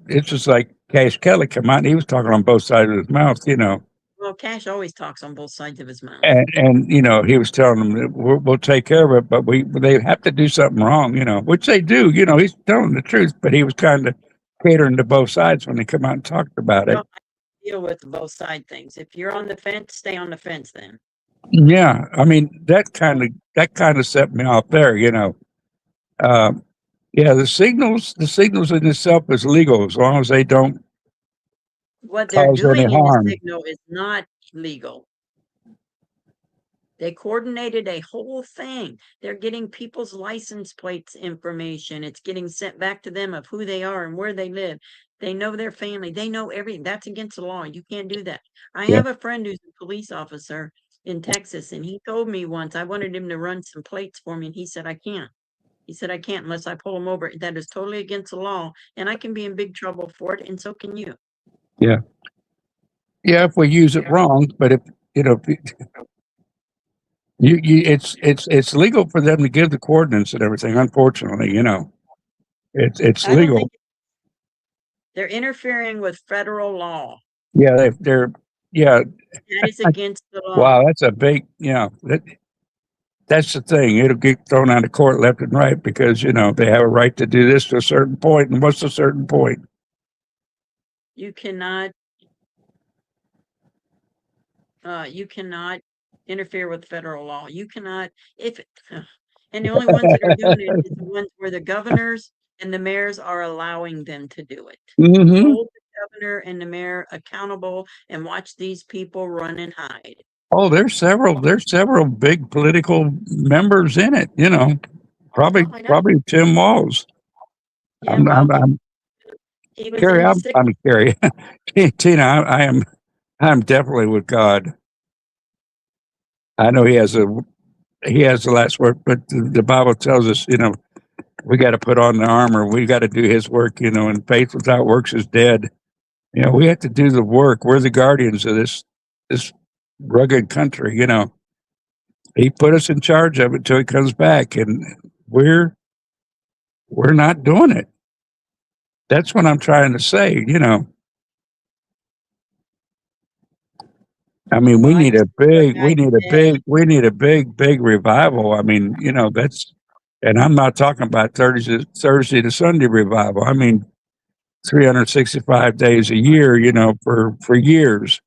S14: It's just like Cash Kelly come out and he was talking on both sides of his mouth.
S1: Well, Cash always talks on both sides of his mouth.
S14: And he was telling them that we'll take care of it, but they have to do something wrong, which they do. He's telling the truth, but he was kind of catering to both sides when they come out and talked about it.
S1: Well, I deal with both side things. If you're on the fence, stay on the fence then.
S14: Yeah, I mean that kind of set me off there. Yeah, the signals in itself is legal as long as they don't
S1: What they're
S14: cause any
S1: doing in the
S14: harm.
S1: signal is not legal. They coordinated a whole thing. They're getting people's license plates information. It's getting sent back to them of who they are and where they live. They know their family. They know everything. That's against the law. You can't do that. I
S14: Yeah.
S1: have a friend who's a police officer in Texas, and he told me once I wanted him to run some plates for me, and he said, I can't. He said, I can't unless I pull him over. That is totally against the law, and I can be in big trouble for it, and so can you.
S14: Yeah, if we use it wrong, but if it's legal for them to give the coordinates and everything. Unfortunately, it's
S1: I don't
S14: legal.
S1: think they're interfering with federal law.
S14: Yeah, they're yeah.
S1: That is against the law.
S14: Wow, that's a big that's the thing. It'll get thrown out of court left and right because they have a right to do this to a certain point. And what's the certain point?
S1: You cannot interfere with federal law. You cannot and the only ones that are doing it is the ones where the governors and the mayors are allowing them to do it.
S14: Mm-hmm.
S1: Hold the governor and the mayor accountable and watch these people run and hide.
S14: Oh, there's several big political members in it. Probably Tim Walz.
S1: Yeah, he was
S14: Carrie.
S1: in the
S14: I'm Carrie. Tina. I'm definitely with God. I know he has the last word, but the Bible tells us, we got to put on the armor. We got to do his work, and faith without works is dead. We have to do the work. We're the guardians of this rugged country. He put us in charge of it till he comes back, and we're not doing it. That's what I'm trying to say. I mean, we need a big revival. I mean, And I'm not talking about Thursday to Sunday revival. I mean, 365 days a year, for years.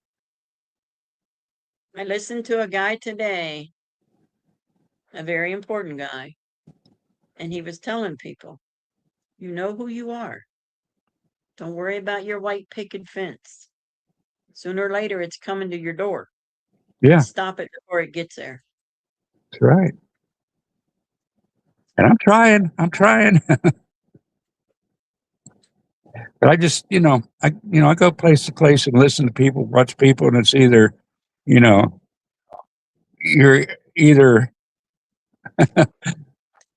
S1: I listened to a guy today, a very important guy, and he was telling people, you know who you are. Don't worry about your white picket fence. Sooner or later, it's coming to your door.
S14: Yeah.
S1: Stop it before it gets there.
S14: That's right. And I'm trying. But I just, I go place to place and listen to people, watch people, and it's either, you're either,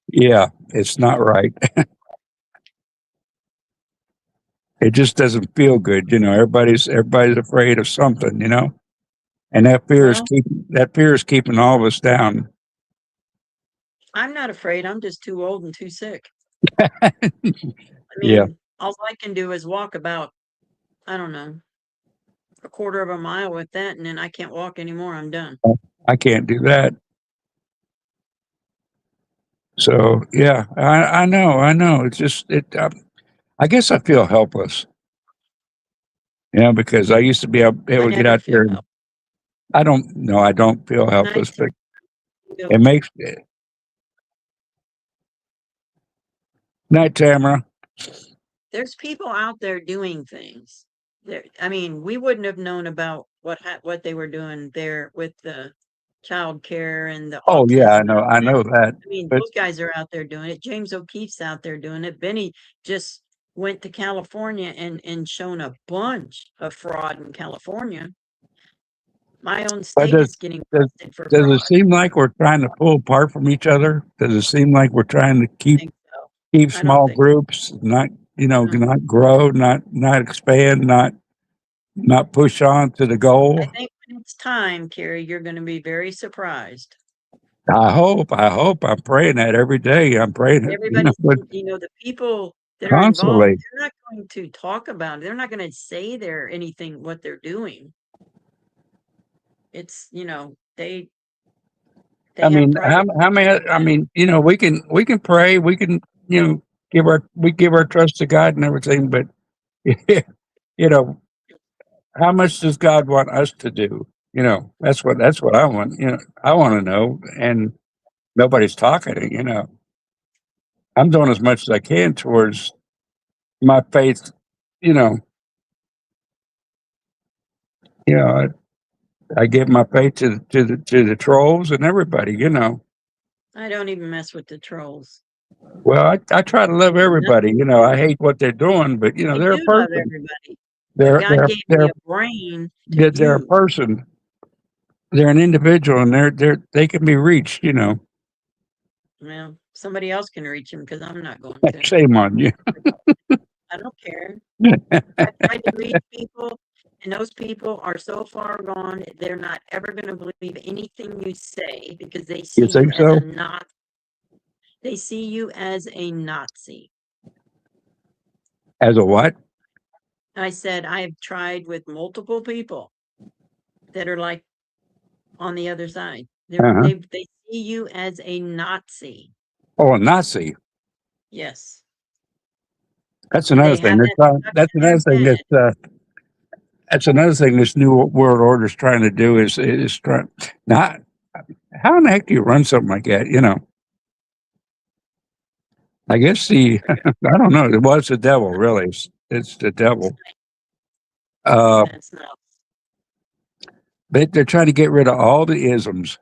S14: yeah, it's not right. It just doesn't feel good, Everybody's afraid of something, and that fear is keeping all of us down.
S1: I'm not afraid. I'm just too old and too sick. I mean,
S14: Yeah.
S1: all I can do is walk about, I don't know, a quarter of a mile with that, and then I can't walk anymore. I'm done.
S14: I can't do that. So yeah, I know. It's just I guess I feel helpless. Because I used to be able to get out there. I don't feel helpless, but it makes it. Night, Tamara.
S1: There's people out there doing things. I mean, we wouldn't have known about what they were doing there with the child care and the
S14: Oh yeah, I
S1: autism.
S14: know that.
S1: I mean,
S14: But
S1: those guys are out there doing it. James O'Keefe's out there doing it. Benny just went to California and shown a bunch of fraud in California. My own state is getting busted for
S14: does
S1: fraud.
S14: it seem like we're trying to pull apart from each other? Does it seem like we're trying to keep small groups, not not grow, not expand, not push on to the goal?
S1: I think when it's time, Carrie, you're going to be very surprised.
S14: I hope. I'm praying that every day. I'm praying it.
S1: Everybody, the people that
S14: Constantly.
S1: are involved, they're not going to talk about it. They're not going to say what they're doing. It's, they
S14: I mean,
S1: private.
S14: how many? I mean, we can pray. We can, give our trust to God and everything. But how much does God want us to do? That's what I want. I want to know, and nobody's talking. I'm doing as much as I can towards my faith. I give my faith to the trolls and everybody.
S1: I don't even mess with the trolls.
S14: Well, I try to love everybody. I hate what they're doing, but
S1: I
S14: they're a
S1: do love
S14: person.
S1: everybody.
S14: They're
S1: God gave me a brain to
S14: they're a
S1: use.
S14: person. They're an individual, and they can be reached.
S1: Well, somebody else can reach them because I'm not going to.
S14: Shame on you.
S1: I don't care. I try to reach people, and those people are so far gone, they're not ever going to believe anything you say because they see you as a Nazi. They see you as a Nazi.
S14: As a what?
S1: I said, I've tried with multiple people that are like on the other side. They see you as a Nazi.
S14: Oh, a Nazi.
S1: Yes.
S14: That's another thing. That's another thing. That's another thing. This new world order is trying to do is trying. Now, how in the heck do you run something like that? I guess I don't know. Well, it's the devil, really. It's the devil. They're trying to get rid of all the isms.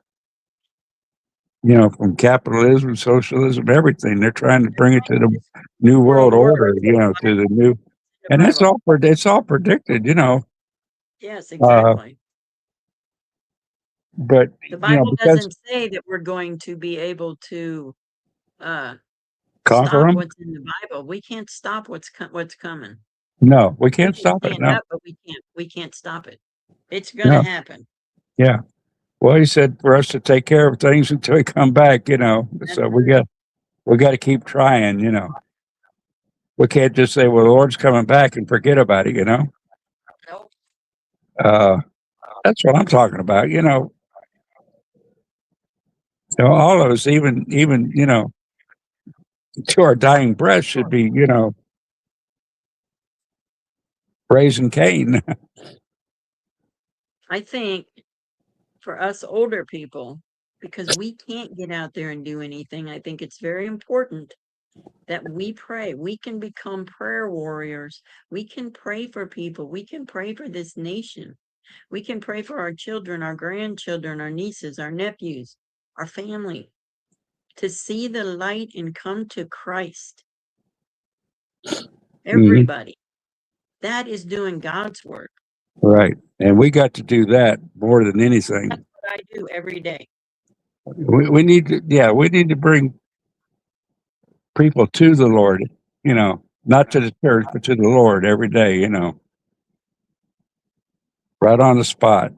S14: From capitalism, socialism, everything. They're trying to bring it to the new world order. To the new, and it's all predicted.
S1: Yes, exactly.
S14: But
S1: the Bible doesn't say that we're going to be able to
S14: conquer
S1: stop
S14: them.
S1: What's in the Bible. We can't stop what's coming.
S14: No, we can't stop it. No,
S1: but we can't stop it. It's going to happen.
S14: Yeah. Well, he said for us to take care of things until we come back. So we got to keep trying. We can't just say, "Well, the Lord's coming back," and forget about it.
S1: Nope.
S14: That's what I'm talking about. All of us, even to our dying breath should be, praising Cain.
S1: I think for us older people, because we can't get out there and do anything, I think it's very important that we pray. We can become prayer warriors. We can pray for people. We can pray for this nation. We can pray for our children, our grandchildren, our nieces, our nephews, our family, to see the light and come to Christ. Everybody. That is doing God's work.
S14: Right. And we got to do that more than anything.
S1: That's what I do every day.
S14: We need to bring people to the Lord, not to the church, but to the Lord every day, right on the spot.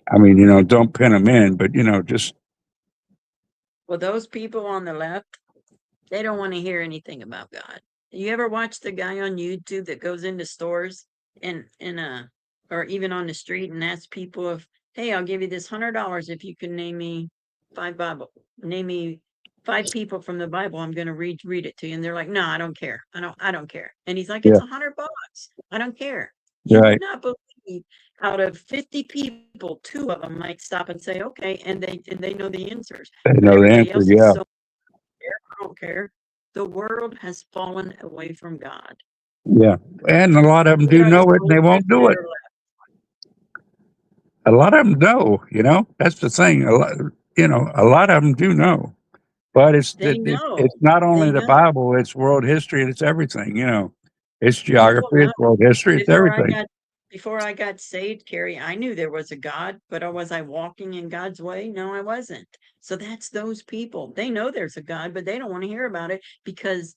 S14: I mean, don't pin them in, but, just.
S1: Well, those people on the left, they don't want to hear anything about God. You ever watch the guy on YouTube that goes into stores and or even on the street and asks people if, hey, I'll give you this $100 if you can name me 5 people from the Bible. I'm going to read it to you. And they're like, no, I don't care. I don't care. And he's like, it's $100. I don't care. You would not believe out of 50 people, 2 of them might stop and say, okay. And they know the answers.
S14: They know the answer. Yeah.
S1: I don't care. The world has fallen away from God.
S14: Yeah. And a lot of them do know it and they won't do it. A lot of them know, that's the thing. A lot of them do know, but it's not only the Bible, it's world history and it's everything, it's geography, it's world history, it's everything.
S1: Before I got saved, Carrie, I knew there was a God, but was I walking in God's way? No, I wasn't. So that's those people. They know there's a God, but they don't want to hear about it because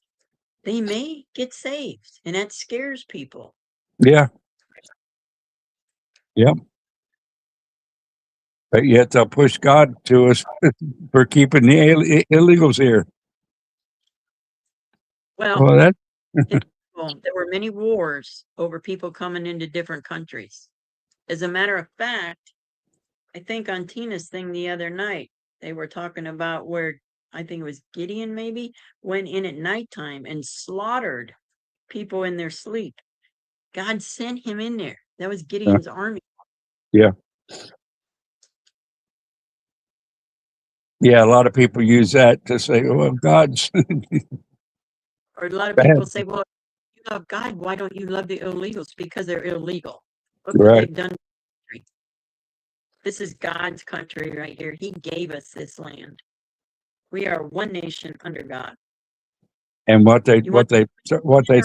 S1: they may get saved, and that scares people.
S14: Yeah. Yep. But yet they'll push God to us for keeping the illegals here.
S1: Well, that's there were many wars over people coming into different countries. As a matter of fact, I think on Tina's thing the other night, they were talking about where I think it was Gideon maybe went in at nighttime and slaughtered people in their sleep. God sent him in there. That was Gideon's army.
S14: Yeah. Yeah, a lot of people use that to say, well, God's.
S1: Or a lot of people say, well, you love God, why don't you love the illegals? Because they're illegal. Look what they've done. This is God's country right here. He gave us this land. We are one nation under God.
S14: And what they throw up.
S1: I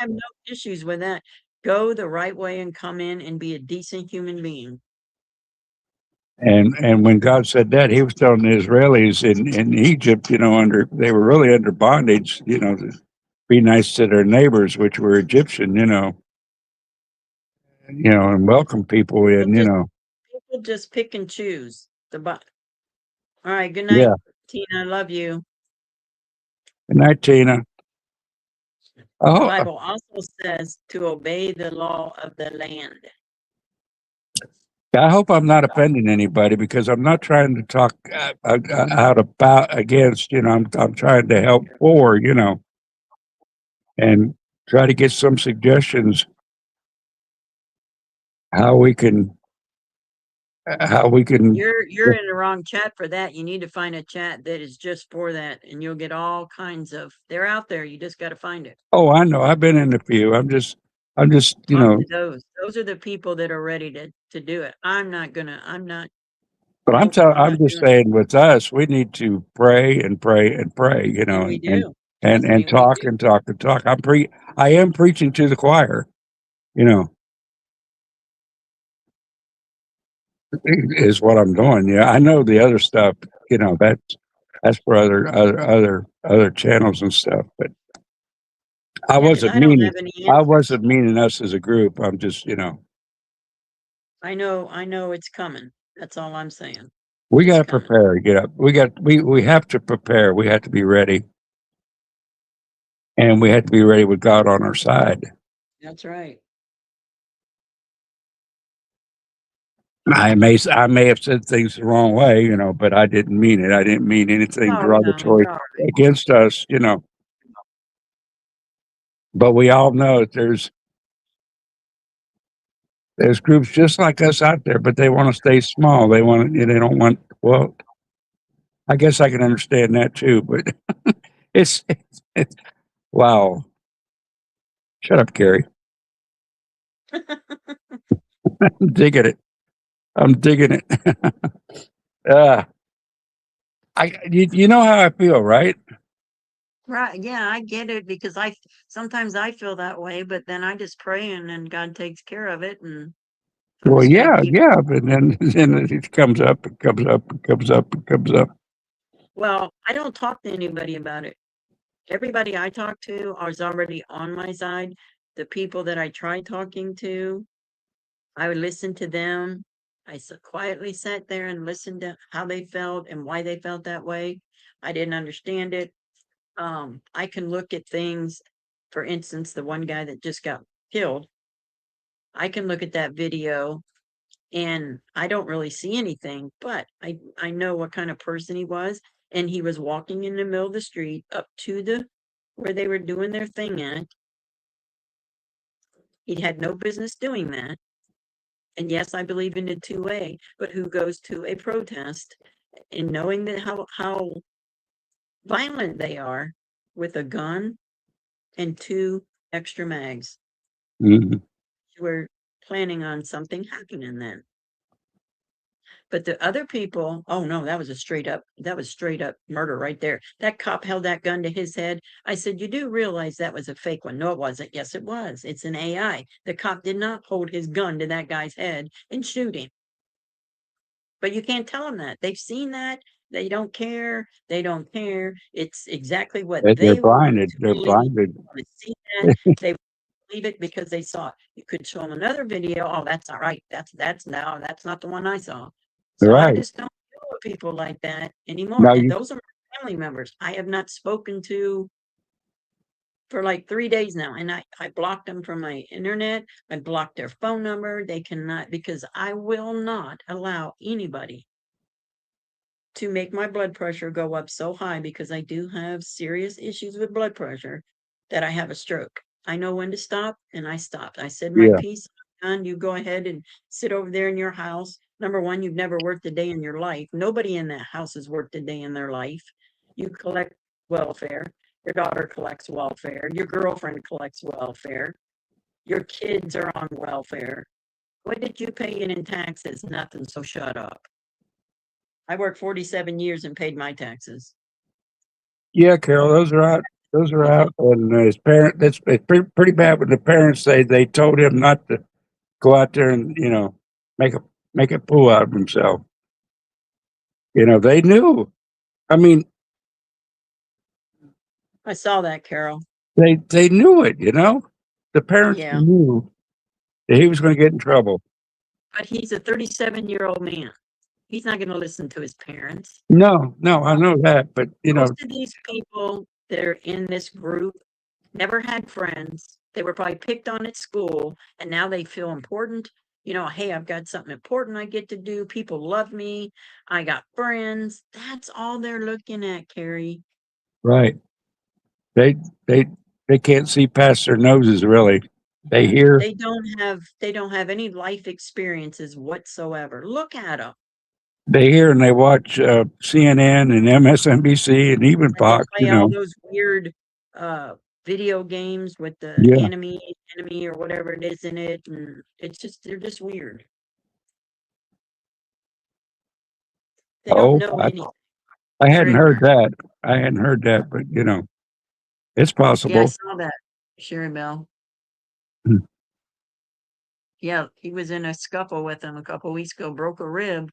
S1: have no issues with that. Go the right way and come in and be a decent human being.
S14: And when God said that, he was telling the Israelis in Egypt, they were really under bondage, to be nice to their neighbors, which were Egyptian, and welcome people in,
S1: People just pick and choose. All right, good night, Tina. I love you.
S14: Good night, Tina.
S1: The Bible also says to obey the law of the land.
S14: I hope I'm not offending anybody because I'm not trying to talk out about against, I'm trying to help for, and try to get some suggestions how we can.
S1: You're in the wrong chat for that. You need to find a chat that is just for that, and you'll get all kinds of. They're out there. You just got to find it.
S14: Oh, I know. I've been in a few. I'm just,
S1: Those are the people that are ready to do it. I'm not.
S14: But I'm just saying, with us, we need to pray and pray and pray.
S1: We do.
S14: And talk and talk and talk. I am preaching to the choir. Is what I'm doing. Yeah, I know the other stuff. That's for other channels and stuff. But I wasn't meaning us as a group. I'm just,
S1: I know it's coming. That's all I'm saying.
S14: We got to prepare. We have to prepare. We have to be ready, and we have to be ready with God on our side.
S1: That's right.
S14: I may have said things the wrong way, you know, but I didn't mean it. I didn't mean anything
S1: Oh, no,
S14: derogatory
S1: you're all right.
S14: against us, you know. But we all know that there's groups just like us out there, but they want to stay small. They don't want. Well, I guess I can understand that too. But it's wow. Shut up, Carrie. I'm digging it. I'm digging it. You know how I feel, right?
S1: Right. Yeah, I get it because sometimes I feel that way, but then I just pray and then God takes care of it. And I'm
S14: Well,
S1: just going to
S14: yeah,
S1: keep.
S14: yeah, but then it comes up, it comes up, it comes up, it comes up.
S1: Well, I don't talk to anybody about it. Everybody I talk to is already on my side. The people that I try talking to, I would listen to them. I quietly sat there and listened to how they felt and why they felt that way. I didn't understand it. I can look at things, for instance, the one guy that just got killed. I can look at that video and I don't really see anything, but I know what kind of person he was. And he was walking in the middle of the street up to where they were doing their thing at. He had no business doing that. And yes, I believe in the 2A, but who goes to a protest and knowing that how violent they are with a gun and 2 extra mags?
S14: Mhm.
S1: We're planning on something happening then. But the other people, oh no, that was straight up murder right there. That cop held that gun to his head. I said, you do realize that was a fake one? No, it wasn't. Yes, it was. It's an AI. The cop did not hold his gun to that guy's head and shoot him. But you can't tell them that. They've seen that. They don't care. They don't care. It's exactly what
S14: They're
S1: they want
S14: blinded.
S1: to
S14: They're
S1: believe.
S14: blinded.
S1: They want to see that. They believe it because they saw it. You could show them another video. Oh, that's all right. That's not the one I saw. So I
S14: Right.
S1: just don't deal with people like that anymore.
S14: Now
S1: And
S14: you,
S1: those are my family members. I have not spoken to for like 3 days now. And I blocked them from my internet. I blocked their phone number. They cannot, because I will not allow anybody to make my blood pressure go up so high, because I do have serious issues with blood pressure, that I have a stroke. I know when to stop and I stopped. I said my
S14: yeah,
S1: piece, and you go ahead and sit over there in your house. Number one, you've never worked a day in your life. Nobody in that house has worked a day in their life. You collect welfare. Your daughter collects welfare. Your girlfriend collects welfare. Your kids are on welfare. What did you pay in taxes? Nothing, so shut up. I worked 47 years and paid my taxes.
S14: yeah, Carol, those are out. Those are out. And his parent, it's pretty bad when the parents say they told him not to go out there and, you know, make a fool out of himself. You know, they knew. I mean,
S1: I saw that, Carol.
S14: they knew it, you know. The parents
S1: Yeah.
S14: knew that he was going to get in trouble.
S1: But he's a 37-year-old man. He's not going to listen to his parents.
S14: No, I know that, but you know,
S1: Most of these people that are in this group never had friends. They were probably picked on at school, and now they feel important. You know, hey, I've got something important I get to do. People love me. I got friends. That's all they're looking at, Carrie.
S14: right. They they they can't see past their noses really. They hear,
S1: They don't have any life experiences whatsoever. Look at them.
S14: and they watch CNN and MSNBC and even
S1: And they
S14: Fox, you
S1: play all
S14: know.
S1: those weird video games with the
S14: Yeah,
S1: enemy or whatever it is in it, and they're just weird. They don't know anything.
S14: I
S1: They're
S14: hadn't heard
S1: ignorant.
S14: that. I hadn't heard that, but you know, it's
S1: Yeah, I
S14: possible.
S1: saw that, Sherry Bell.
S14: Hmm.
S1: Yeah, he was in a scuffle with him a couple weeks ago, broke a rib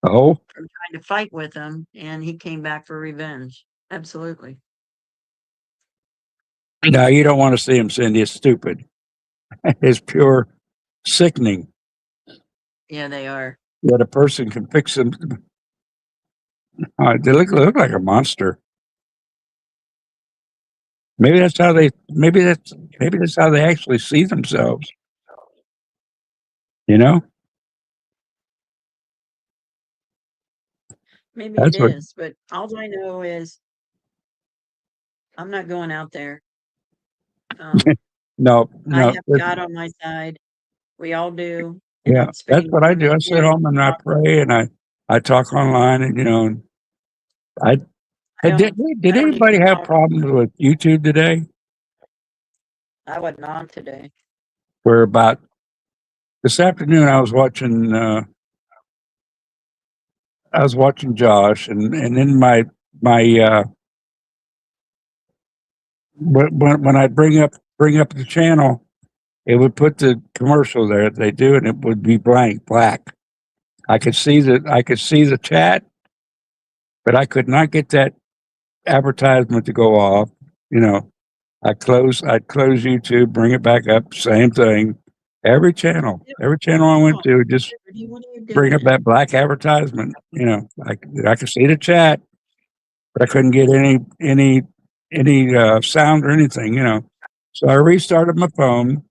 S14: Oh,
S1: from trying to fight with him, and he came back for revenge. Absolutely.
S14: no, you don't want to see him, Cindy. It's stupid. It's pure sickening
S1: Yeah, they are.
S14: that a person can fix them. They look like a monster. Maybe that's how they. Maybe that's how they actually see themselves. You know.
S1: Maybe it
S14: That's what.
S1: is, but all I know is I'm not going out there.
S14: No,
S1: I
S14: no.
S1: have God on my side. We all do. And
S14: Yeah,
S1: I'm
S14: that's
S1: spending
S14: what I
S1: time
S14: do.
S1: with
S14: I sit
S1: him.
S14: home and I pray and I talk online and I did
S1: I don't
S14: anybody
S1: even
S14: have
S1: talk.
S14: problems with YouTube today?
S1: I wasn't on today.
S14: Where about this afternoon I was watching Josh and then my when I bring up the channel, it would put the commercial there that they do and it would be black. I could see the chat, but I could not get that advertisement to go off. You know, I'd close YouTube, bring it back up, same thing. Every channel I went to, just
S1: What are you
S14: bring up
S1: doing?
S14: that black advertisement. You know, I could see the chat, but I couldn't get any sound or anything. You know, so I restarted my phone,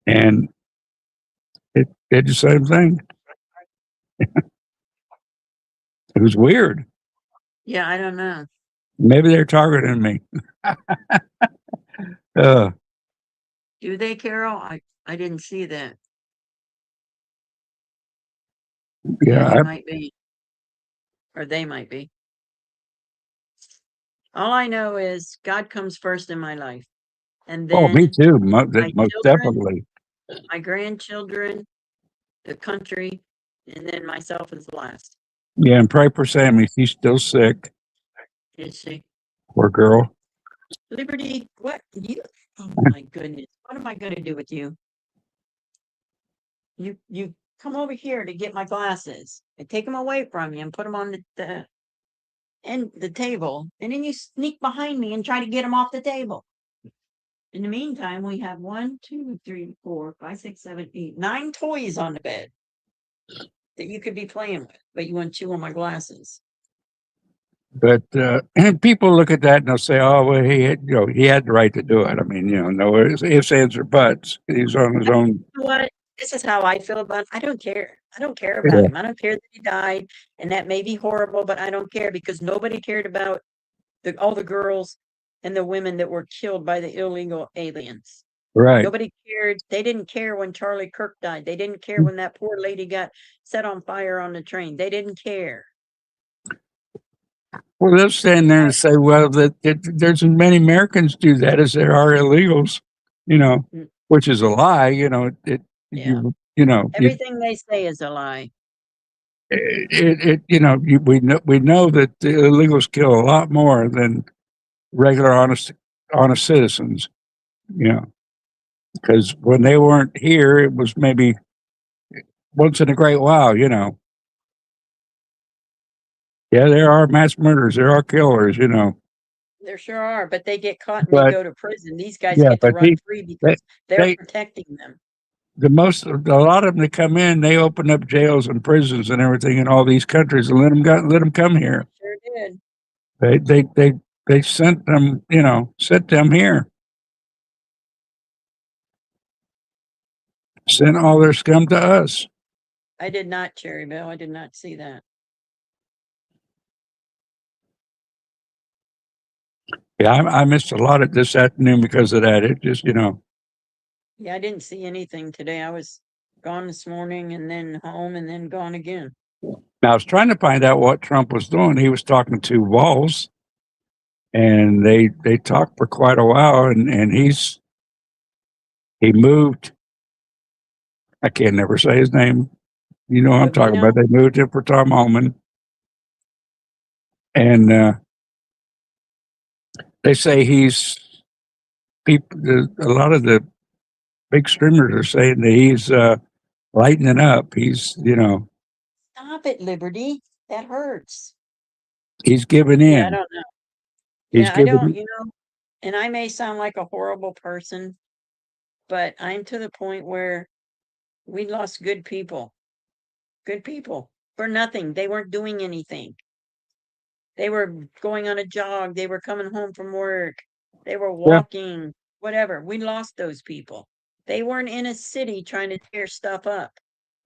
S14: and it did the same thing. It was weird.
S1: Yeah, I don't know.
S14: Maybe they're targeting me.
S1: Do they, Carol? I didn't see that.
S14: Yeah,
S1: they might be. Or they might be. All I know is God comes first in my life. And
S14: oh, me
S1: then
S14: too.
S1: my
S14: Most
S1: children,
S14: definitely.
S1: my grandchildren, the country, and then myself is last.
S14: Yeah, and pray for Sammy. She's still sick.
S1: Is she?
S14: Poor girl.
S1: Liberty, what you? Oh my goodness! What am I going to do with you? You come over here to get my glasses. I take them away from you and put them on the table, and then you sneak behind me and try to get them off the table. In the meantime, we have 1, 2, 3, 4, 5, 6, 7, 8, 9 toys on the bed that you could be playing with, but you want to chew on my glasses.
S14: But and people look at that and they'll say, "Oh, well, he had the right to do it." I mean, no ifs, ands, or buts. He's on his own.
S1: You know what? This is how I feel about it. I don't care. I don't care about
S14: Yeah.
S1: him. I don't care that he died, and that may be horrible, but I don't care because nobody cared about all the girls and the women that were killed by the illegal aliens.
S14: Right.
S1: Nobody cared. They didn't care when Charlie Kirk died. They didn't care when that poor lady got set on fire on the train. They didn't care.
S14: Well, they'll stand there and say, "Well, that there's as many Americans do that as there are illegals," which is a lie.
S1: Yeah.
S14: You
S1: Everything they say is a lie.
S14: we know that the illegals kill a lot more than regular honest citizens. Because when they weren't here, it was maybe once in a great while. Yeah, there are mass murders, there are killers.
S1: There sure are, but they get caught and they
S14: But
S1: go to prison. These guys
S14: yeah,
S1: get to
S14: but
S1: run free because they're
S14: they
S1: protecting them.
S14: a lot of them that come in, they open up jails and prisons and everything in all these countries and let them come here.
S1: Sure did.
S14: They sent them, sent them here. Sent all their scum to us.
S1: I did not, Cherry Bill. I did not see that.
S14: Yeah, I missed a lot of this afternoon because of that. It just,
S1: Yeah, I didn't see anything today. I was gone this morning and then home and then gone again.
S14: Now, I was trying to find out what Trump was doing. He was talking to Walls, and they talked for quite a while, and he moved. I can't never say his name. You know what I'm talking about. They moved him for Tom Homan, and they say a lot of the big streamers are saying that he's lightening up. He's,
S1: Stop it, Liberty. That hurts.
S14: he's giving in.
S1: Yeah, I don't know.
S14: He's
S1: Yeah, I don't,
S14: giving.
S1: and I may sound like a horrible person, but I'm to the point where we lost good people for nothing. They weren't doing anything. They were going on a jog. They were coming home from work. They were walking, whatever. We lost those people. They weren't in a city trying to tear stuff up.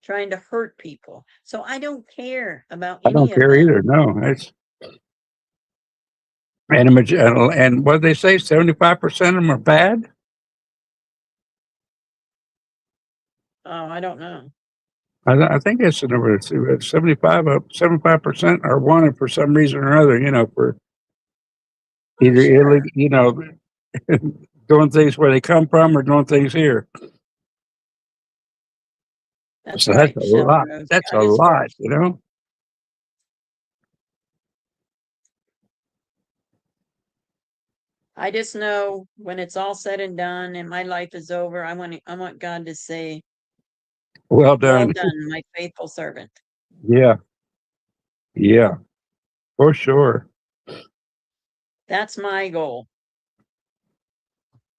S1: trying to hurt people. So I don't care about
S14: I
S1: any
S14: don't
S1: of
S14: care
S1: that.
S14: either. No, it's and what they say, 75% of them are bad.
S1: Oh, I don't know.
S14: I think it's the number. It's 75% are wanted for some reason or other. For either
S1: Sure.
S14: illegal, doing things where they come from or doing things here.
S1: That's
S14: So that's
S1: right,
S14: a
S1: Shelley
S14: lot.
S1: Rose.
S14: That's a
S1: God is
S14: lot,
S1: first. I just know when it's all said and done and my life is over, I want God to say,
S14: Well
S1: well
S14: done.
S1: done, my faithful servant.
S14: Yeah. Yeah. For sure.
S1: That's my goal.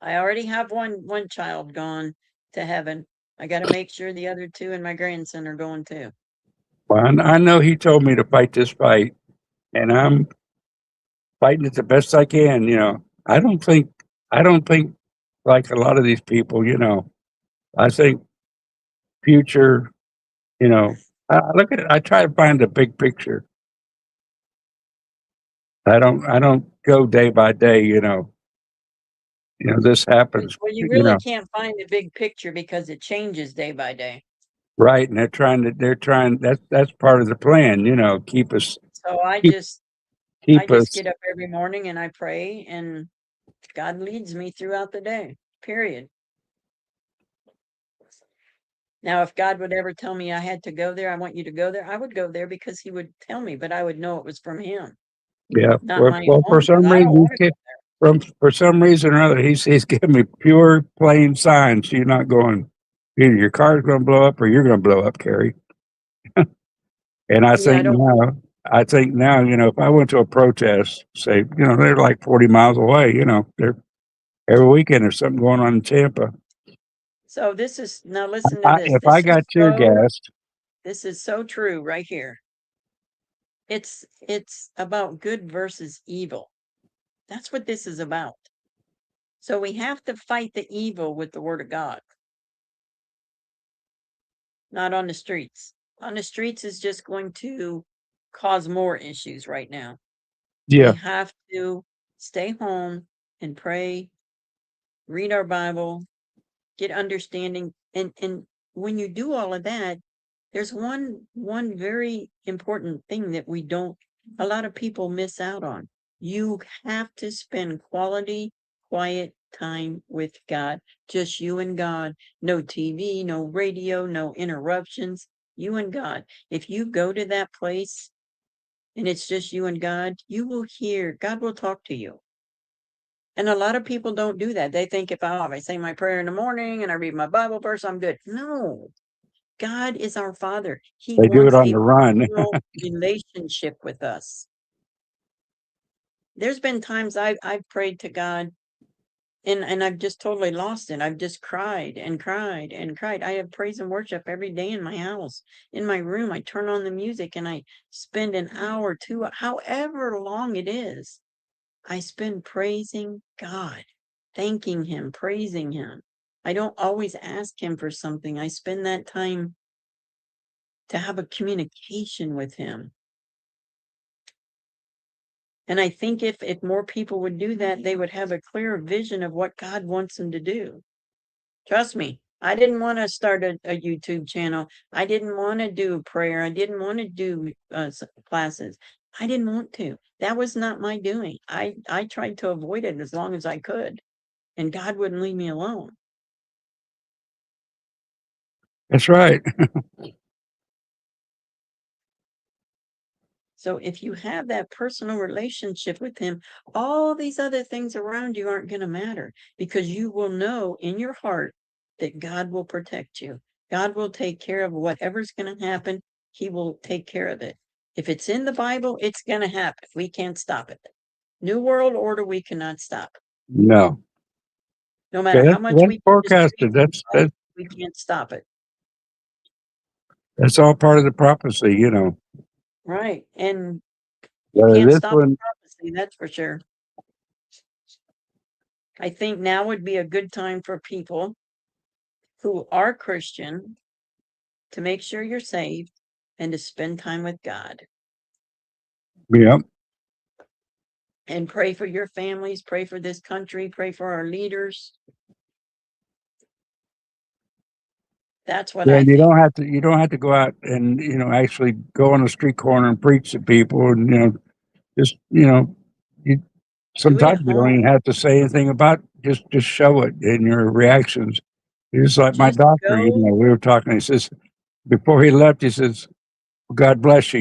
S1: I already have one child gone to heaven. I got to make sure the other two and my grandson are going too.
S14: Well, I know he told me to fight this fight, and I'm fighting it the best I can. I don't think like a lot of these people. I think future. I look at it. I try to find the big picture. I don't go day by day. This happens.
S1: Well, you really can't find the big picture because it changes day by day.
S14: Right, and they're trying. That's part of the plan. Keep us.
S1: So I
S14: Keep
S1: just
S14: keep us.
S1: get up every morning and I pray and God leads me throughout the day. Period. Now, if God would ever tell me I had to go there, I want you to go there, I would go there because he would tell me, but I would know it was from him,
S14: Yeah.
S1: not my
S14: Well, for
S1: own, because
S14: some
S1: I don't
S14: reason,
S1: want to go
S14: for some reason or other, he's giving me pure plain signs. You're not going. Either your car's going to blow up or you're going to blow up, Carrie. And
S1: there. Yeah, I don't.
S14: I think now, if I went to a protest, say, they're like 40 miles away. They're every weekend there's something going on in Tampa.
S1: So this is, now listen to this.
S14: If I got tear gassed,
S1: This is so true right here. It's about good versus evil. That's what this is about. So we have to fight the evil with the word of God. Not on the streets. On the streets is just going to cause more issues right now.
S14: yeah,
S1: We have to stay home and pray, read our Bible, get understanding. And when you do all of that, there's one very important thing that a lot of people miss out on. You have to spend quality, quiet time with God. Just you and God. No TV, no radio, no interruptions. You and God. If you go to that place and it's just you and God, you will hear, God will talk to you. And a lot of people don't do that. They think if I say my prayer in the morning and I read my Bible verse, I'm good. No, God is our Father. He
S14: they do it
S1: wants
S14: on
S1: a
S14: the run.
S1: personal relationship with us. There's been times I've prayed to God and I've just totally lost it. I've just cried and cried and cried. I have praise and worship every day in my house, in my room. I turn on the music and I spend an hour, 2, however long it is. I spend praising God, thanking him, praising him. I don't always ask him for something. I spend that time to have a communication with him. And I think if more people would do that, they would have a clearer vision of what God wants them to do. Trust me, I didn't want to start a YouTube channel. I didn't want to do prayer. I didn't want to do classes. I didn't want to. That was not my doing. I tried to avoid it as long as I could. And God wouldn't leave me alone.
S14: That's right.
S1: So if you have that personal relationship with him, all these other things around you aren't going to matter because you will know in your heart that God will protect you. God will take care of whatever's going to happen. He will take care of it. If it's in the Bible, it's going to happen. We can't stop it. New World Order, we cannot stop.
S14: No.
S1: No matter how much
S14: That's
S1: we
S14: forecasted. That's
S1: we can't stop it.
S14: That's all part of the prophecy,
S1: Right. And
S14: Yeah,
S1: can't
S14: this
S1: stop the
S14: one,
S1: prophecy, that's for sure. I think now would be a good time for people who are Christian to make sure you're saved and to spend time with God
S14: Yep.
S1: and pray for your families, pray for this country, pray for our leaders. That's what
S14: Yeah,
S1: I
S14: and you
S1: think.
S14: don't have to go out and, actually go on a street corner and preach to people and, just, you
S1: Do it
S14: sometimes
S1: at
S14: you don't even
S1: home.
S14: have to say anything about it, just show it in your reactions. It's like my
S1: Just
S14: doctor,
S1: go.
S14: we were talking, he says, before he left, he says, God bless you,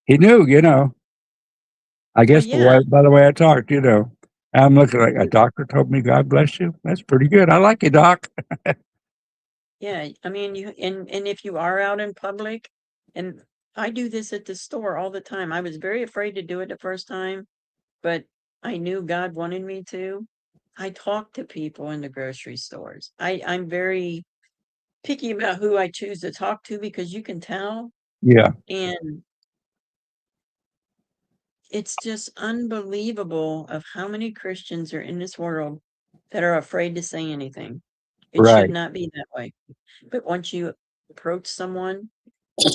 S14: He knew, I
S1: Well,
S14: guess
S1: yeah.
S14: by the way I talked, I'm looking like a doctor told me, God bless you. That's pretty good. I like you, doc.
S1: Yeah, I mean, and if you are out in public, and I do this at the store all the time. I was very afraid to do it the first time, but I knew God wanted me to. I talk to people in the grocery stores. I'm very picky about who I choose to talk to because you can tell.
S14: Yeah,
S1: And it's just unbelievable of how many Christians are in this world that are afraid to say anything. It should
S14: right.
S1: not be that way. But once you approach someone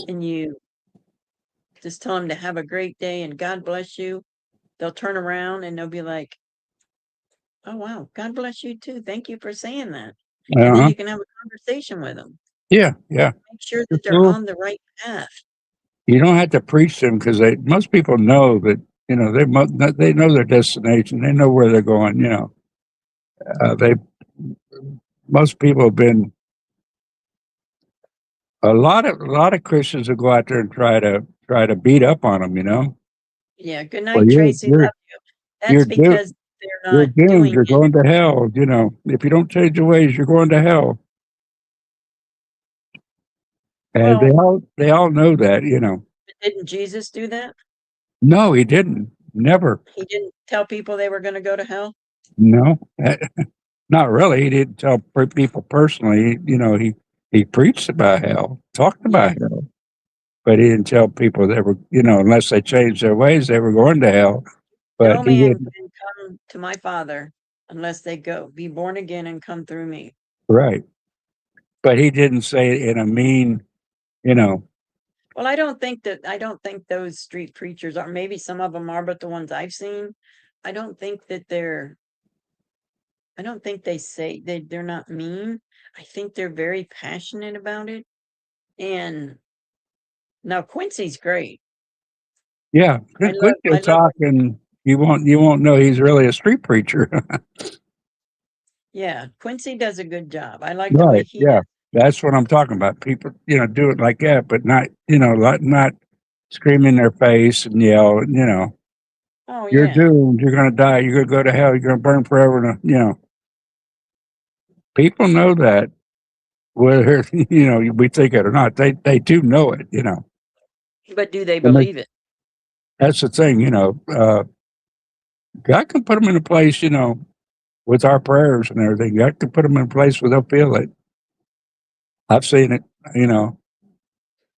S1: and you just tell them to have a great day and God bless you, they'll turn around and they'll be like, oh, wow, God bless you too. Thank you for saying that. And then
S14: Uh-huh.
S1: you can have a conversation with them.
S14: Yeah, yeah.
S1: Make sure that
S14: Just
S1: they're on the right path.
S14: You don't have to preach them because most people know that, they know their destination. They know where they're going, they most people have been a lot of Christians will go out there and try to beat up on them.
S1: Yeah. Good
S14: Well,
S1: night, Tracy. Love you.
S14: you're
S1: That's
S14: doomed.
S1: because they're
S14: You're
S1: not
S14: doomed.
S1: doing
S14: You're
S1: it.
S14: going to hell. If you don't change your ways, you're going to hell. And
S1: Well,
S14: they all know that.
S1: didn't Jesus do that?
S14: No, he didn't. Never.
S1: He didn't tell people they were going to go to hell.
S14: No, not really. He didn't tell people personally. He preached about hell, talked
S1: Yeah.
S14: about hell, but he didn't tell people they were, unless they changed their ways, they were going to hell. But
S1: No
S14: he
S1: man
S14: didn't.
S1: can come to my Father unless they be born again and come through me.
S14: Right. But he didn't say it in a mean,
S1: Well, I don't think those street preachers are. Maybe some of them are, but the ones I've seen, I don't think that I don't think they say they're not mean. I think they're very passionate about it. And now Quincy's great.
S14: yeah,
S1: I
S14: quit your
S1: love
S14: talk and you won't know he's really a street preacher.
S1: Yeah, Quincy does a good job. I like the way
S14: Right.
S1: he
S14: Yeah.
S1: does.
S14: That's what I'm talking about. People, do it like that, but not, not scream in their face and yell,
S1: Oh
S14: you're
S1: yeah.
S14: doomed, you're going to die, you're going to go to hell, you're going to burn forever. People know that, whether, we think it or not, they do know it,
S1: But do they
S14: And
S1: believe it?
S14: that's the thing, God can put them in a place, with our prayers and everything. God can put them in a place where they'll feel it. I've seen it,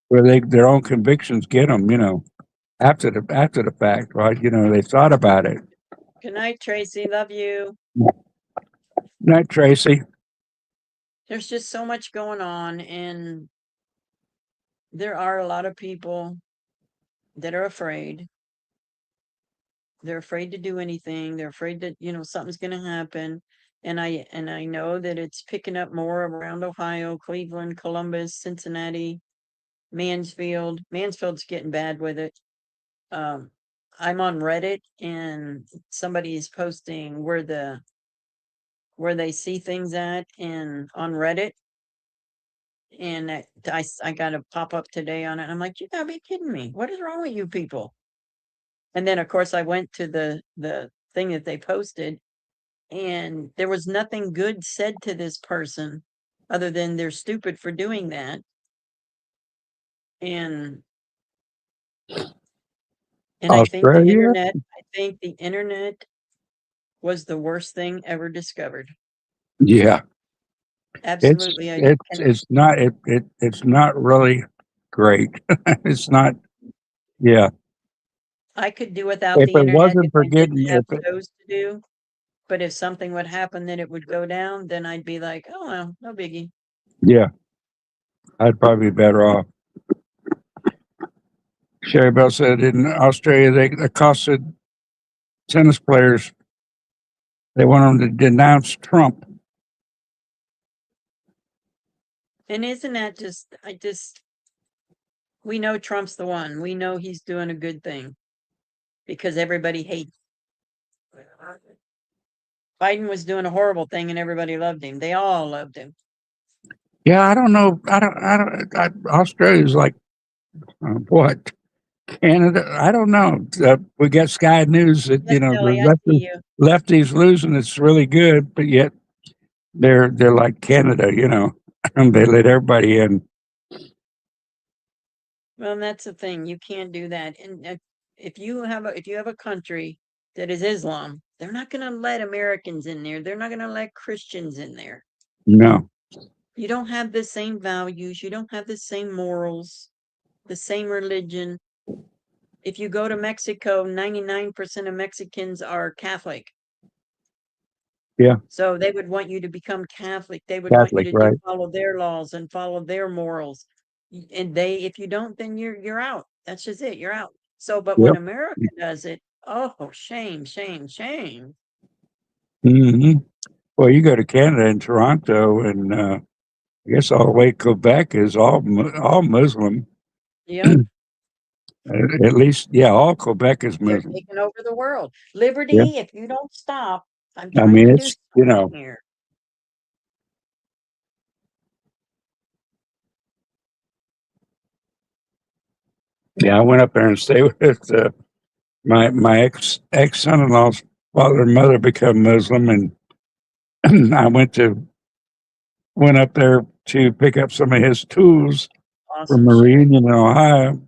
S14: where their own convictions get them, after the fact, right? They thought about it.
S1: Good night, Tracy. Love you.
S14: Night, Tracy.
S1: There's just so much going on, and there are a lot of people that are afraid. They're afraid to do anything. They're afraid that, something's going to happen. And I know that it's picking up more around Ohio, Cleveland, Columbus, Cincinnati, Mansfield. Mansfield's getting bad with it. I'm on Reddit and somebody is posting where they see things at and on Reddit. And I got a pop up today on it. I'm like, you gotta be kidding me. What is wrong with you people? And then of course I went to the thing that they posted and there was nothing good said to this person other than they're stupid for doing that. And I think
S14: Australia?
S1: I think the internet was the worst thing ever discovered.
S14: Yeah.
S1: Absolutely.
S14: It's not really great. It's not, yeah.
S1: I could do without
S14: If
S1: the
S14: it
S1: internet
S14: wasn't
S1: if
S14: for
S1: I didn't
S14: getting,
S1: have shows to do. But if something would happen that it would go down, then I'd be like, oh well, no biggie.
S14: yeah. I'd probably be better off. Sherry Bell said in Australia they accosted tennis players. They want them to denounce Trump.
S1: And isn't that we know Trump's the one. We know he's doing a good thing because everybody hates. Biden was doing a horrible thing and everybody loved him. They all loved him.
S14: Yeah, I don't know. Australia's like, what? Canada? I don't know. We got Sky News that,
S1: Yes, Kelly, I see you.
S14: lefties losing. It's really good, but yet they're like Canada, and they let everybody in.
S1: Well, and that's the thing. You can't do that. And if you have a country that is Islam, they're not going to let Americans in there. They're not going to let Christians in there.
S14: No.
S1: You don't have the same values. You don't have the same morals, the same religion. If you go to Mexico, 99% of Mexicans are Catholic.
S14: Yeah.
S1: So they would want you to become Catholic. They would
S14: Catholic,
S1: want you to
S14: right.
S1: follow their laws and follow their morals. And if you don't, then you're out. That's just it. You're out. So, but when
S14: Yep.
S1: America does it, oh, shame, shame, shame.
S14: Mm-hmm. Well, you go to Canada and Toronto, and I guess all the way Quebec is all Muslim.
S1: Yeah.
S14: At least, yeah, all Quebec is
S1: They're
S14: Muslim.
S1: taking over the world. Liberty,
S14: Yeah.
S1: if you don't stop, I'm
S14: I
S1: trying
S14: mean,
S1: to do
S14: it's,
S1: something here.
S14: yeah, I went up there and stayed with my ex son-in-law's father and mother become Muslim, and I went up there to pick up some of his tools from a reunion in Ohio,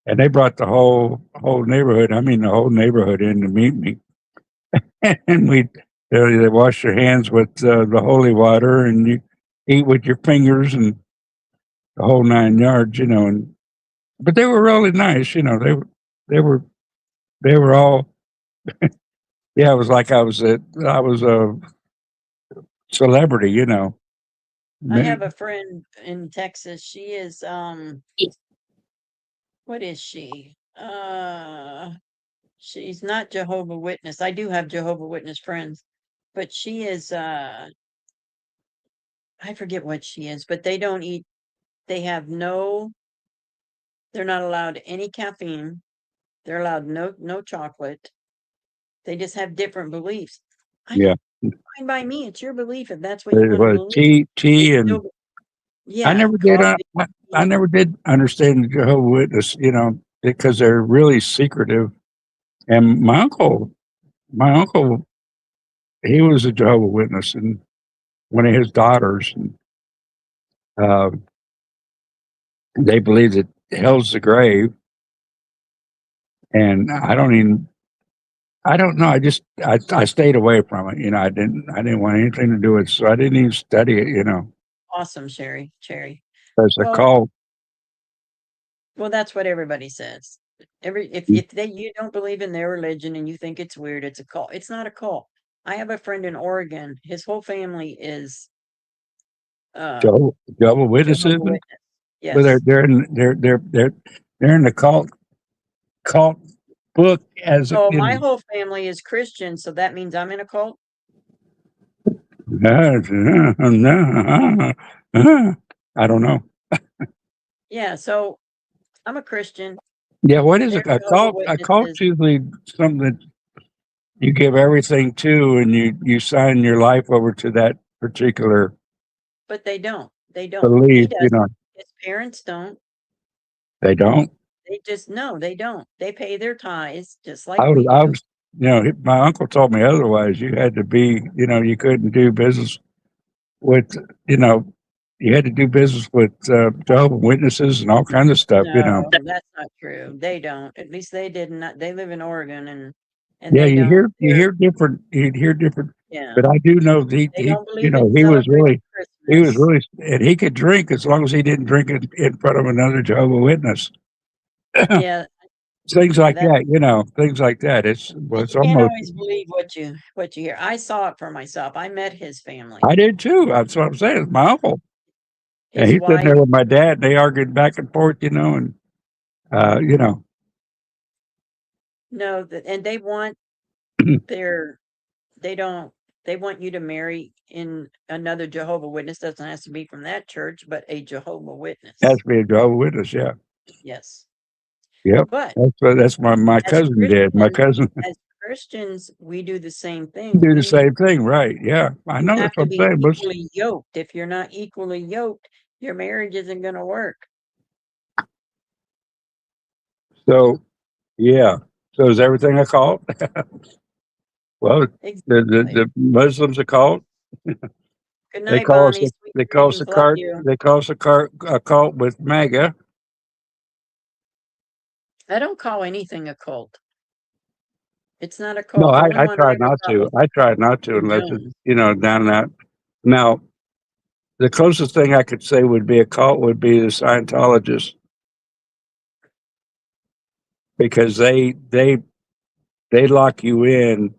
S14: and they brought the whole neighborhood. I mean, the whole neighborhood in to meet me, and they wash your hands with the holy water, and you eat with your fingers, and the whole 9 yards, And but they were really nice, They were all. Yeah, it was like I was a celebrity,
S1: I have a friend in Texas. She is what is she? She's not Jehovah Witness. I do have Jehovah Witness friends, but she is I forget what she is, but they don't eat, they have no, they're not allowed any caffeine. They're allowed no chocolate. They just have different beliefs.
S14: Yeah.
S1: Fine by me. It's your belief if that's what you want to
S14: It was
S1: believe.
S14: tea, and
S1: Yeah,
S14: I never did understand the Jehovah Witness, because they're really secretive. And my uncle, he was a Jehovah Witness, and one of his daughters, and they believe that hell's the grave. And I don't know. I stayed away from it. I didn't want anything to do with it, so I didn't even study it.
S1: Awesome, Cherry.
S14: As a cult.
S1: Well, that's what everybody says. If you don't believe in their religion and you think it's weird, it's a cult. It's not a cult. I have a friend in Oregon. His whole family is
S14: Jehovah Witnesses.
S1: Jehovah Witness. Yes.
S14: But they're in the cult book as.
S1: So my whole family is Christian, so that means I'm in a cult.
S14: I don't know.
S1: Yeah, so I'm a Christian.
S14: Yeah, what is a cult? A cult's usually something that you give everything to, and you sign your life over to that particular.
S1: But they don't. They don't.
S14: Believe,
S1: His parents don't.
S14: They don't.
S1: They don't. They pay their tithes just like
S14: I
S1: we do.
S14: was, my uncle told me otherwise. You had to be, you couldn't do business with, you had to do business with Jehovah Witnesses and all kinds of stuff.
S1: No, that's not true. They don't. At least they did not. They live in Oregon, and
S14: yeah, you hear different.
S1: Yeah.
S14: But I do know he was really, and he could drink as long as he didn't drink it in front of another Jehovah Witness.
S1: Yeah.
S14: Things like that, things like that. It's
S1: You
S14: almost.
S1: can't always believe what you hear. I saw it for myself. I met his family.
S14: I did too. That's what I'm saying. It's my uncle. And
S1: His
S14: he's sitting
S1: wife,
S14: there with my dad, and they argued back and forth, and you know,
S1: no, and they want their, they don't, they want you to marry in another Jehovah Witness. Doesn't have to be from that church, but a Jehovah Witness.
S14: has to be a Jehovah's Witness, yeah.
S1: Yes.
S14: Yep.
S1: But
S14: That's what my
S1: as
S14: cousin did. My cousin
S1: as Christians, we do the same thing.
S14: do the same thing, right? Yeah, I
S1: You
S14: know
S1: have
S14: that's
S1: to
S14: what I'm
S1: be
S14: saying. But
S1: equally yoked. If you're not equally yoked, your marriage isn't going to work.
S14: so, yeah. So is everything a cult? Well,
S1: Exactly.
S14: the Muslims are cult.
S1: Good
S14: They
S1: night,
S14: call us
S1: Bonnie. Sweet
S14: they call us
S1: dreams. Love you.
S14: They call us a cult with MAGA.
S1: I don't call anything a cult. It's not a
S14: No,
S1: cult. The only
S14: I
S1: one I
S14: try
S1: ever
S14: not
S1: thought
S14: to.
S1: was
S14: I try not to
S1: the
S14: unless it's
S1: Jones.
S14: down and out. Now, the closest thing I could say would be a cult would be the Scientologists, because they lock you in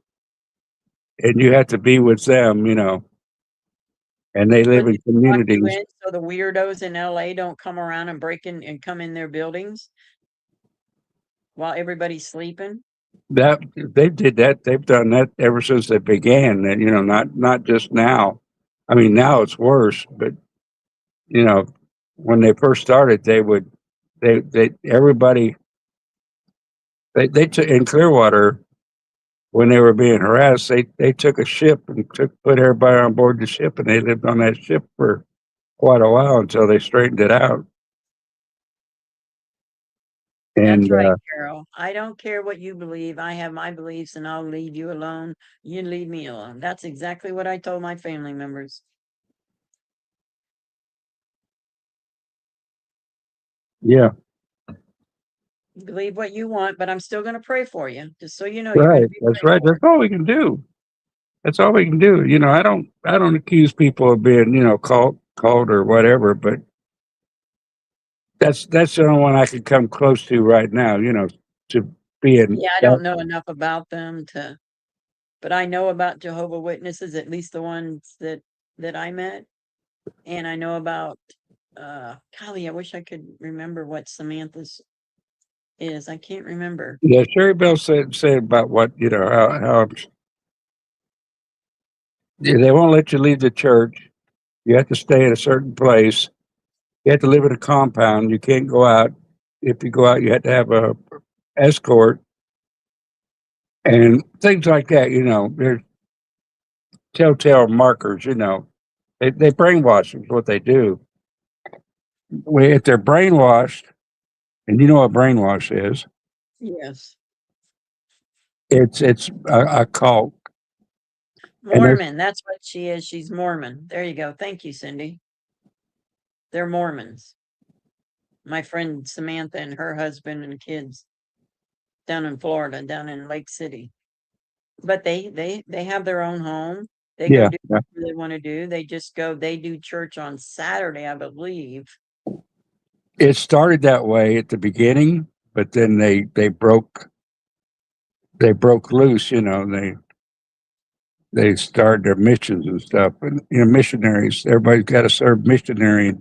S14: and you have to be with them, and they live
S1: But
S14: in
S1: they lock you
S14: communities.
S1: in so the weirdos in LA don't come around and break in and come in their buildings while everybody's sleeping.
S14: That they did that. They've done that ever since they began. And not just now. I mean, now it's worse. But when they first started, they everybody they took in Clearwater when they were being harassed. They took a ship and put everybody on board the ship, and they lived on that ship for quite a while until they straightened it out.
S1: That's
S14: And
S1: right, Carol. I don't care what you believe. I have my beliefs and I'll leave you alone. You leave me alone. That's exactly what I told my family members.
S14: yeah,
S1: Believe what you want, but I'm still going to pray for you. Just so you know, you're going
S14: right.
S1: to be
S14: That's
S1: prayed
S14: right.
S1: for.
S14: That's all we can do. That's all we can do. I don't accuse people of being, cult or whatever, but that's the only one I could come close to right now, to being
S1: Yeah, I
S14: that.
S1: don't know enough about them but I know about Jehovah Witnesses, at least the ones that I met. And I know about golly, I wish I could remember what Samantha's is. I can't remember.
S14: Yeah, Sherry Bell said about what, how they won't let you leave the church. You have to stay in a certain place. You have to live in a compound. You can't go out. If you go out, you have to have a escort and things like that. There's telltale markers. They brainwash is what they do. If they're brainwashed, and you know what brainwash is,
S1: Yes.
S14: it's a cult.
S1: Mormon. That's what she is. She's Mormon. There you go. Thank you, Cindy. They're Mormons. My friend Samantha and her husband and kids down in Florida, down in Lake City. But they have their own home. They go do whatever they want to do. They just go, they do church on Saturday, I believe.
S14: It started that way at the beginning, but then they broke loose. They started their missions and stuff, and missionaries. Everybody's got to serve missionary.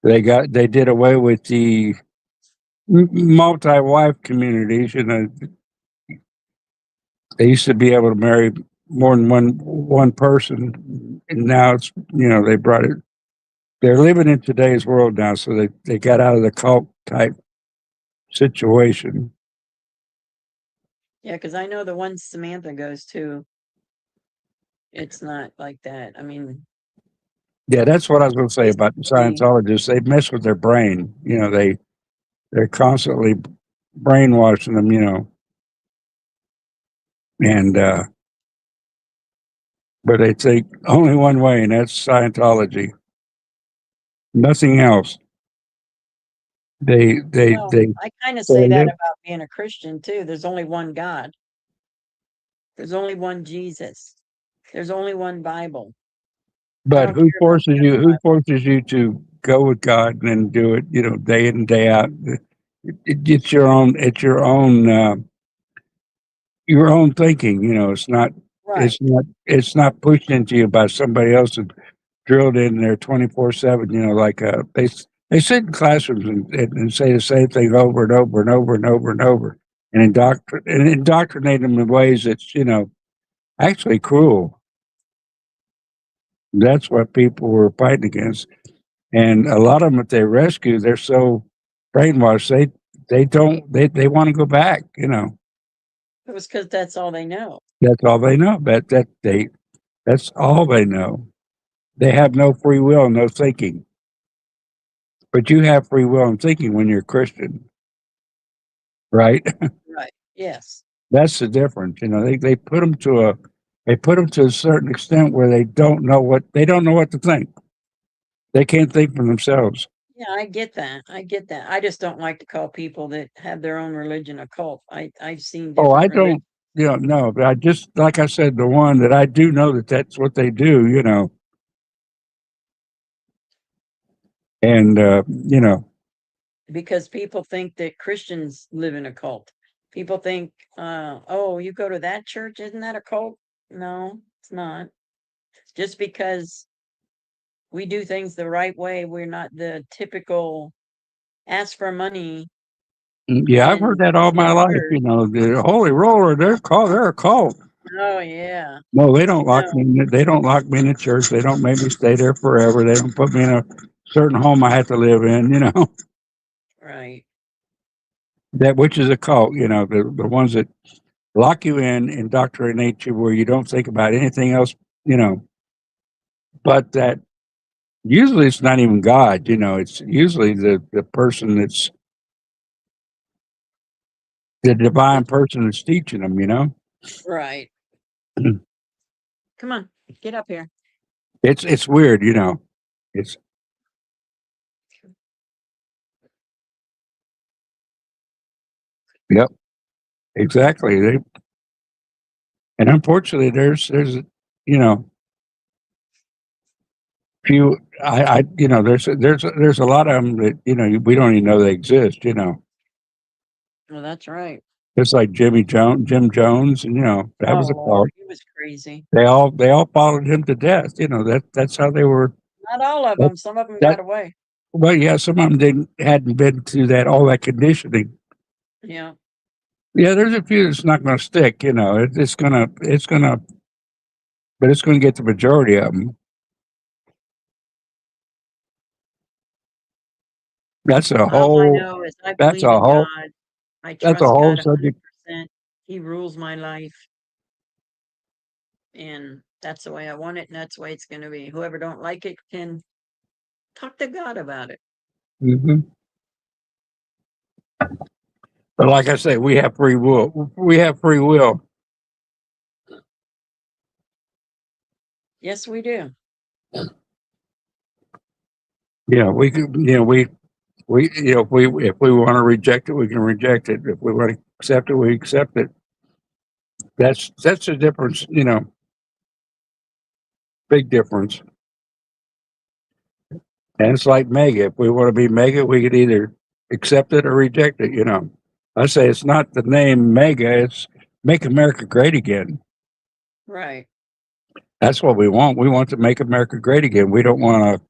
S14: They did away with the multi-wife communities. They used to be able to marry more than one person, and now it's they brought it. They're living in today's world now, so they got out of the cult type situation.
S1: Yeah, because I know the one Samantha goes to, it's not like that. I mean,
S14: yeah, that's what I was going to say about the Scientologists. They mess with their brain. They're constantly brainwashing them. And but they think only one way, and that's Scientology. Nothing else. I
S1: kind of say that about being a Christian too. There's only one God. There's only one Jesus. There's only one Bible.
S14: But who forces you? Who forces you to go with God and do it? Day in and day out. It's your own. It's your own thinking. It's not.
S1: Right.
S14: It's not pushed into you by somebody else drilled in there 24/7. You know, like they sit in classrooms and say the same thing over and over and over and over and over, and indoctrinate them in ways that's actually cruel. That's what people were fighting against, and a lot of them that they rescue, they're so brainwashed they want to go back.
S1: It was because that's all they know.
S14: That's all they know. That's all they know. They have no free will, no thinking. But you have free will and thinking when you're a Christian, right?
S1: Right. Yes.
S14: That's the difference. They put them to a certain extent where they don't know what to think. They can't think for themselves.
S1: Yeah, I get that. I just don't like to call people that have their own religion a cult. I've seen
S14: Oh, I
S1: different
S14: don't. No, but I just, like I said, the one that I do know that's what they do. And
S1: because people think that Christians live in a cult. People think, oh, you go to that church, isn't that a cult? No, it's not. Just because we do things the right way, we're not the typical ask for money.
S14: Yeah, I've heard that all my life. The Holy Roller, they're a cult.
S1: Oh yeah.
S14: No, they don't lock me. They don't lock me in the church. They don't make me stay there forever. They don't put me in a certain home I have to live in.
S1: Right.
S14: That which is a cult. The ones that lock you in, indoctrinate you where you don't think about anything else. But that usually it's not even God. It's usually the person that's the divine person that's teaching them.
S1: Right. Come on, get up here.
S14: It's weird. It's Yep, exactly. And unfortunately, there's few. There's a lot of them that we don't even know they exist.
S1: Well, that's right.
S14: Just like Jim Jones, and that was a cult.
S1: Lord, he was crazy.
S14: They all followed him to death. That's how they were.
S1: Not all of them. Some of them got away.
S14: Well, yeah, some of them hadn't been to all that conditioning.
S1: Yeah.
S14: Yeah, there's a few that's not going to stick. It's gonna, but it's going to get the majority of them. That's a
S1: All I
S14: whole.
S1: know is I
S14: That's
S1: believe
S14: a
S1: in
S14: whole.
S1: God. I
S14: That's
S1: trust
S14: a whole
S1: God
S14: subject.
S1: 100%. He rules my life. And that's the way I want it, and that's the way it's going to be. Whoever don't like it can talk to God about it.
S14: Mm-hmm. But like I say, we have free will. We have free will.
S1: Yes, we do.
S14: Yeah, we could. If we want to reject it, we can reject it. If we want to accept it, we accept it. That's the difference. Big difference. And it's like mega. If we want to be mega, we could either accept it or reject it. I say it's not the name mega, it's make America great again.
S1: Right.
S14: That's what we want. We want to make America great again. We don't want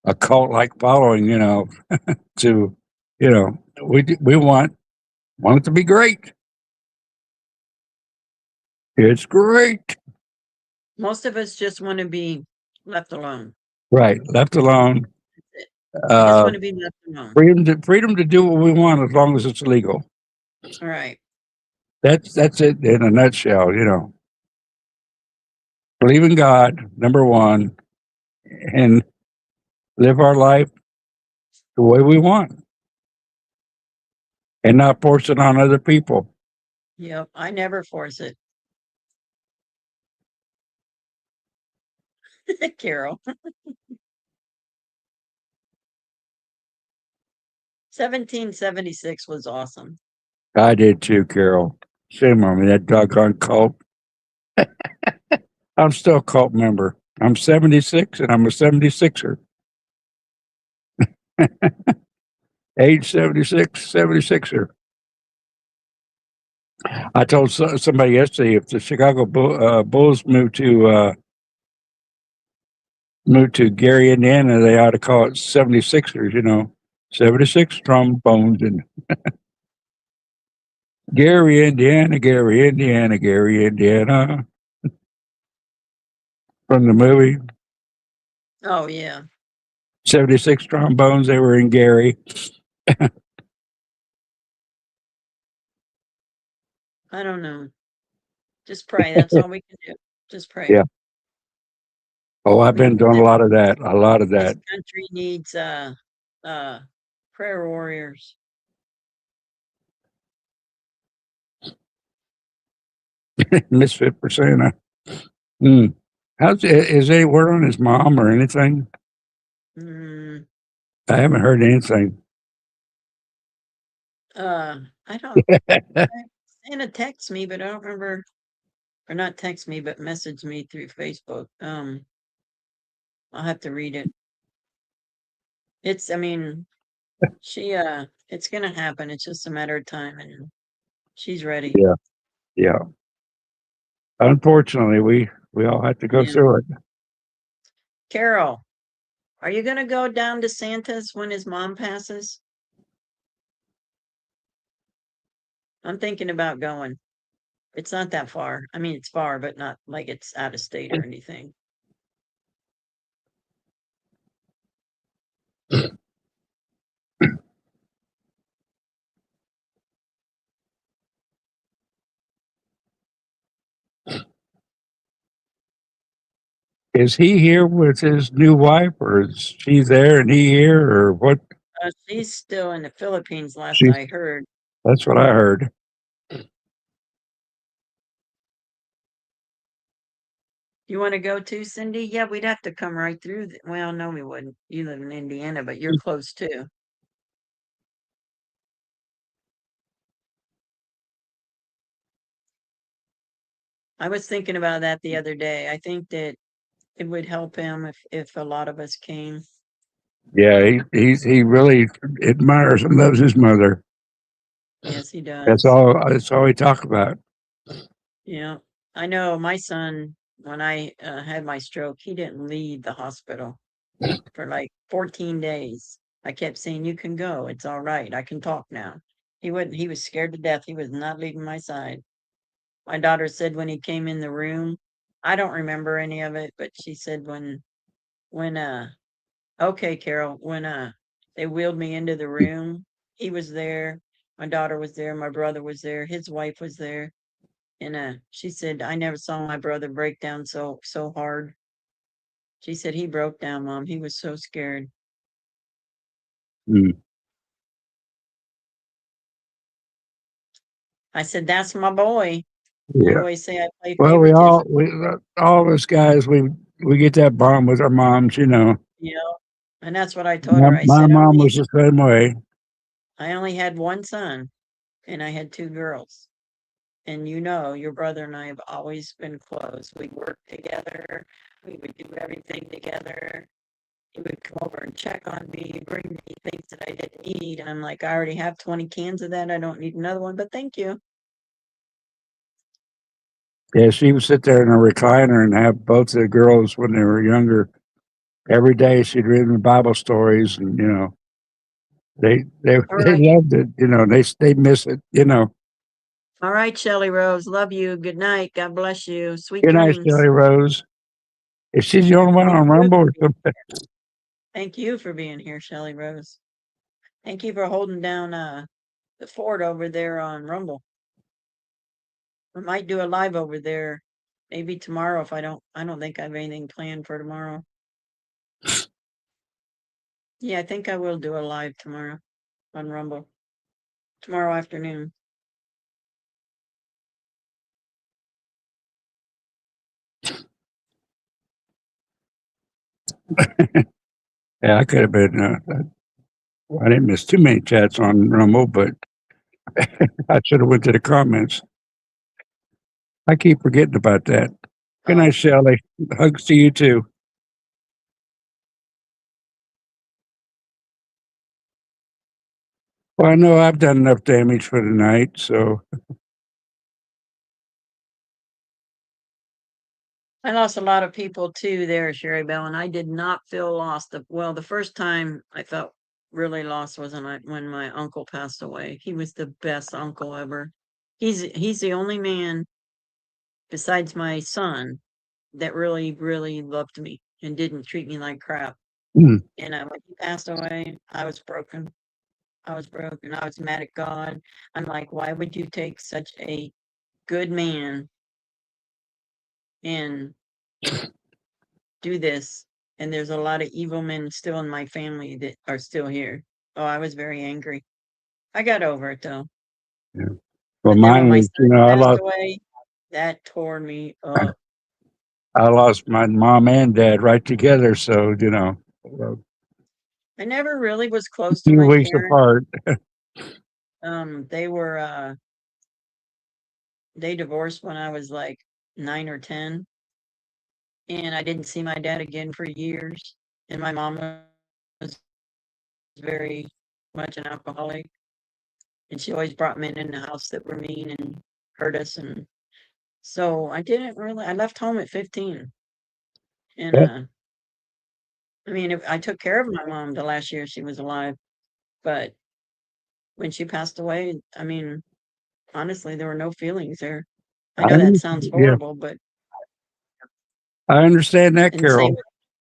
S14: a cult like following, to, we want it to be great. It's great.
S1: Most of us just want to be left alone.
S14: Right. Left alone.
S1: We just want to be left alone.
S14: Freedom to do what we want as long as it's legal.
S1: Right.
S14: That's it in a nutshell. Believe in God, number one, and live our life the way we want, and not force it on other people.
S1: Yep. I never force it. Carol. 1776 was awesome.
S14: I did too, Carol. Shame on me, that doggone cult. I'm still a cult member. I'm 76 and I'm a 76er. Age 76, 76er. I told somebody yesterday if the Chicago Bulls moved to moved to Gary, Indiana, they ought to call it 76ers, 76 trombones in Gary, Indiana, Gary, Indiana, Gary, Indiana. From the movie,
S1: Oh, yeah.
S14: 76 trombones, they were in Gary.
S1: I don't know. Just pray. That's all we can do. Just pray.
S14: Yeah. Oh, I've been doing a lot of that.
S1: This country needs prayer warriors.
S14: Misfit for Santa. Is any word on his mom or anything?
S1: Mm,
S14: I haven't heard anything.
S1: I don't. Santa texts me, but I don't remember, or not text me, but message me through Facebook. I'll have to read it. It's gonna happen. It's just a matter of time, and she's ready.
S14: Yeah. Unfortunately, we all have to go through it.
S1: Carol, are you gonna go down to Santa's when his mom passes? I'm thinking about going. It's not that far. I mean, it's far, but not like it's out of state or anything.
S14: Is he here with his new wife, or is she there and he here, or what?
S1: She's still in the Philippines, last I heard.
S14: That's what I heard.
S1: You want to go too, Cindy? Yeah, we'd have to come right through. Well, no, we wouldn't. You live in Indiana, but you're close too. I was thinking about that the other day. I think that it would help him if a lot of us came.
S14: Yeah, he really admires and loves his mother.
S1: Yes, he does.
S14: That's all he talked about.
S1: Yeah, I know my son, when I had my stroke, he didn't leave the hospital for like 14 days. I kept saying, "You can go. It's all right. I can talk now." He wouldn't. He was scared to death. He was not leaving my side. My daughter said when he came in the room, I don't remember any of it, but she said when okay, Carol, when they wheeled me into the room, he was there. My daughter was there. My brother was there. His wife was there. And she said, I never saw my brother break down so hard. She said he broke down, Mom. He was so scared. I said, that's my boy. I
S14: Yeah.
S1: always say I play
S14: Well,
S1: favoritism.
S14: all of us guys, we get that bond with our moms,
S1: Yeah. And that's what I told her. I
S14: My
S1: said,
S14: mom was the same way.
S1: I only had one son and I had two girls. And your brother and I have always been close. We worked together. We would do everything together. He would come over and check on me, bring me things that I didn't need. And I'm like, I already have 20 cans of that. I don't need another one, but thank you.
S14: Yeah, she would sit there in a recliner and have both the girls when they were younger. Every day she'd read them Bible stories, and they loved it. They miss it.
S1: All right, Shelly Rose. Love you. Good night. God bless you. Sweet
S14: Good night,
S1: dreams.
S14: Shelly Rose. Is she the only one on Rumble or something?
S1: Thank you for being here, Shelly Rose. Thank you for holding down the fort over there on Rumble. We might do a live over there maybe tomorrow if I don't think I have anything planned for tomorrow. Yeah, I think I will do a live tomorrow on Rumble. Tomorrow afternoon.
S14: Yeah, I could have been. I didn't miss too many chats on Rumble, but I should have went to the comments. I keep forgetting about that. Good night, Shelley. Hugs to you too. Well, I know I've done enough damage for the night, so
S1: I lost a lot of people too there, Sherry Bell, and I did not feel lost. Well, the first time I felt really lost was when my uncle passed away. He was the best uncle ever. He's the only man besides my son that really, really loved me and didn't treat me like crap.
S14: Mm.
S1: And when he passed away, I was broken. I was broken. I was mad at God. I'm like, why would you take such a good man and do this? And there's a lot of evil men still in my family that are still here. Oh, I was very angry. I got over it though.
S14: Yeah. Well,
S1: But then when
S14: mine
S1: my
S14: was,
S1: son
S14: I
S1: passed
S14: lost,
S1: away, that tore me up.
S14: I lost my mom and dad right together. So, a
S1: I never really was close to
S14: few
S1: my
S14: weeks
S1: parents.
S14: apart.
S1: They were they divorced when I was like 9 or 10, and I didn't see my dad again for years. And my mom was very much an alcoholic, and she always brought men in the house that were mean and hurt us. And so I left home at 15. And
S14: Yeah.
S1: I mean, I took care of my mom the last year she was alive, but when she passed away, I mean, honestly, there were no feelings there. I know that sounds
S14: Yeah,
S1: horrible, but
S14: I understand that,
S1: and same
S14: Carol.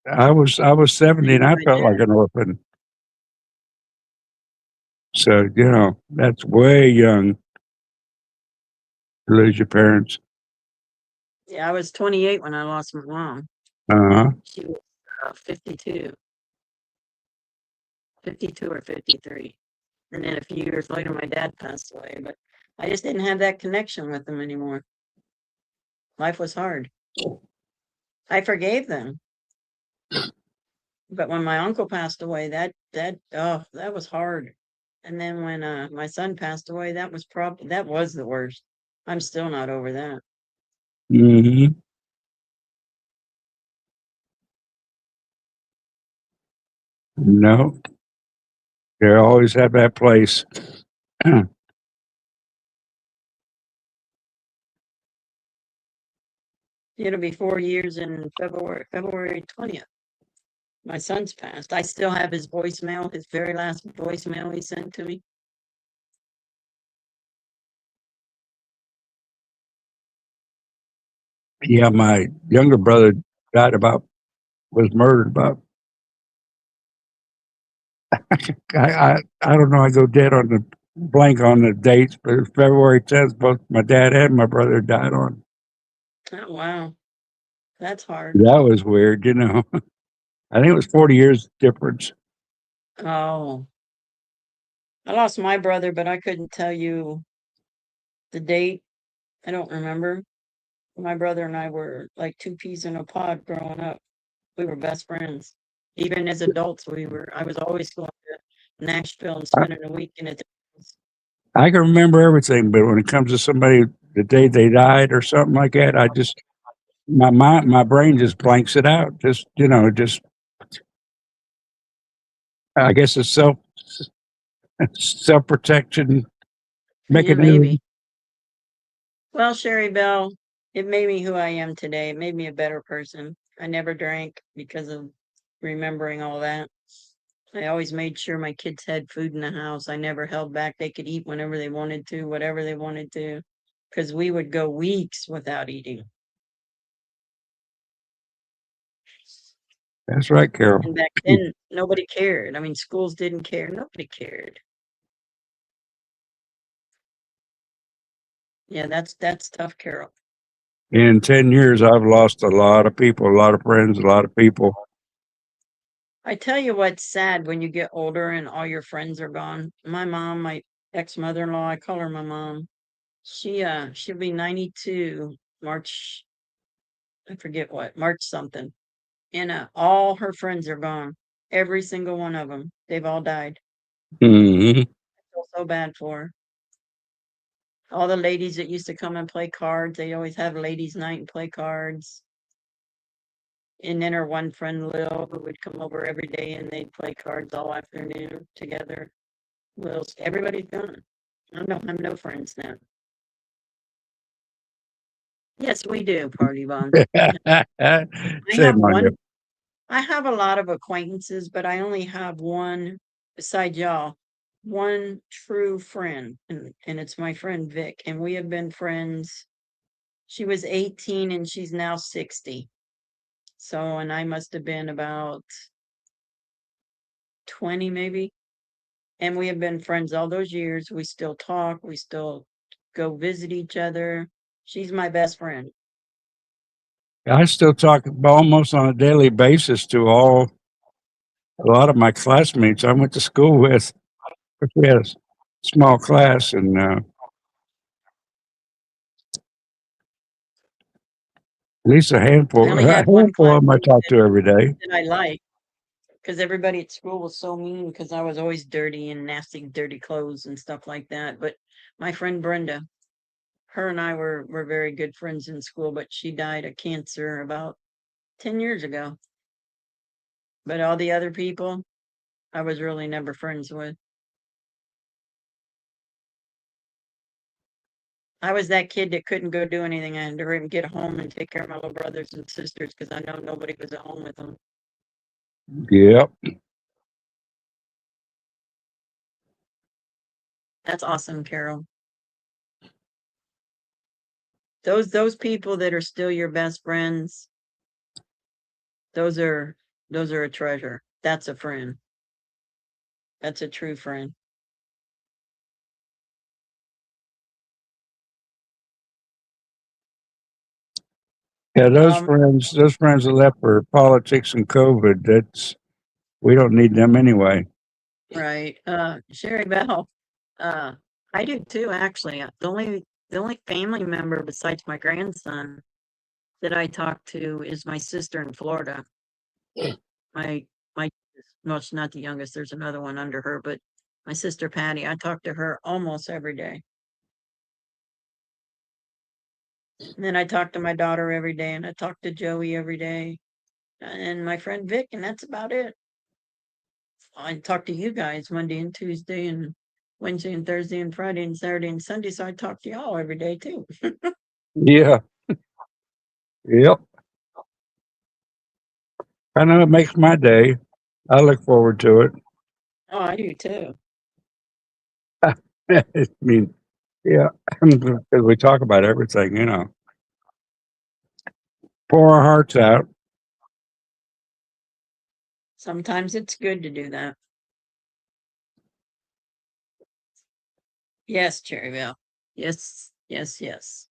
S14: I was 70 and
S1: with
S14: I
S1: my
S14: felt like
S1: dad.
S14: an orphan. So, that's way young to lose your parents.
S1: Yeah, I was 28 when I lost my mom.
S14: Uh-huh.
S1: She was 52, 52 or 53. And then a few years later, my dad passed away, but I just didn't have that connection with them anymore. Life was hard. I forgave them. But when my uncle passed away, that was hard. And then when my son passed away, that was the worst. I'm still not over that.
S14: Mm-hmm. No, they always have that place.
S1: It'll be 4 years in February 20th. My son's passed. I still have his voicemail, his very last voicemail he sent to me.
S14: Yeah, my younger brother was murdered about, I don't know, I go dead on the blank on the dates, but it's February 10th, both my dad and my brother died on.
S1: Oh, wow. That's hard.
S14: That was weird, I think it was 40 years difference.
S1: Oh, I lost my brother, but I couldn't tell you the date. I don't remember. My brother and I were like two peas in a pod growing up. We were best friends. Even as adults, I was always going to Nashville and spending a week in it.
S14: I can remember everything, but when it comes to somebody, the day they died or something like that, my brain just blanks it out. I guess it's self protection
S1: Yeah,
S14: mechanism.
S1: maybe. Well, Sherry Bell, it made me who I am today. It made me a better person. I never drank because of remembering all that. I always made sure my kids had food in the house. I never held back. They could eat whenever they wanted to, whatever they wanted to, because we would go weeks without eating.
S14: That's right, Carol.
S1: And back then, nobody cared. I mean, schools didn't care. Nobody cared. Yeah, that's tough, Carol.
S14: In 10 years, I've lost a lot of people, a lot of friends, a lot of people.
S1: I tell you what's sad when you get older and all your friends are gone. My mom, my ex-mother-in-law, I call her my mom. She'll be 92 March, I forget what, March something. And all her friends are gone. Every single one of them. They've all died.
S14: Mm-hmm.
S1: I feel so bad for her. All the ladies that used to come and play cards, they always have ladies' night and play cards. And then her one friend Lil, who would come over every day and they'd play cards all afternoon together. Everybody's gone. I don't have no friends now. Yes, we do, Party Bond. I have
S14: Shame on you.
S1: one. I have a lot of acquaintances, but I only have one, besides y'all, one true friend, and it's my friend Vic, and we have been friends. She was 18 and she's now 60. So, and I must have been about 20 maybe. And we have been friends all those years. We still talk, we still go visit each other. She's my best friend.
S14: I still talk almost on a daily basis to a lot of my classmates I went to school with. We had a small class, and at least a
S1: I
S14: handful
S1: only had one
S14: of them I
S1: classmate
S14: talk to every day.
S1: that I like because everybody at school was so mean because I was always dirty and nasty, dirty clothes and stuff like that. But my friend Brenda, her and I were very good friends in school, but she died of cancer about 10 years ago. But all the other people, I was really never friends with. I was that kid that couldn't go do anything. I had to hurry and get home and take care of my little brothers and sisters because I know nobody was at home with them.
S14: Yep.
S1: That's awesome, Carol. Those people that are still your best friends, those are a treasure. That's a friend. That's a true friend.
S14: Yeah, those
S1: Um,
S14: friends that left for politics and COVID, we don't need them anyway.
S1: right. Sherry Bell. I do too, actually. The only family member besides my grandson that I talk to is my sister in Florida. My well, she's not the youngest, there's another one under her, but my sister Patty, I talk to her almost every day. And then I talk to my daughter every day, and I talk to Joey every day, and my friend Vic, and that's about it. I talk to you guys Monday and Tuesday and Wednesday and Thursday and Friday and Saturday and Sunday, so I talk to y'all every day too.
S14: Yeah. Yep. I know it makes my day. I look forward to it.
S1: Oh, I do too.
S14: I mean, yeah, because we talk about everything, pour our hearts out.
S1: Sometimes it's good to do that. Yes, Cherryville. Yes, yes, yes.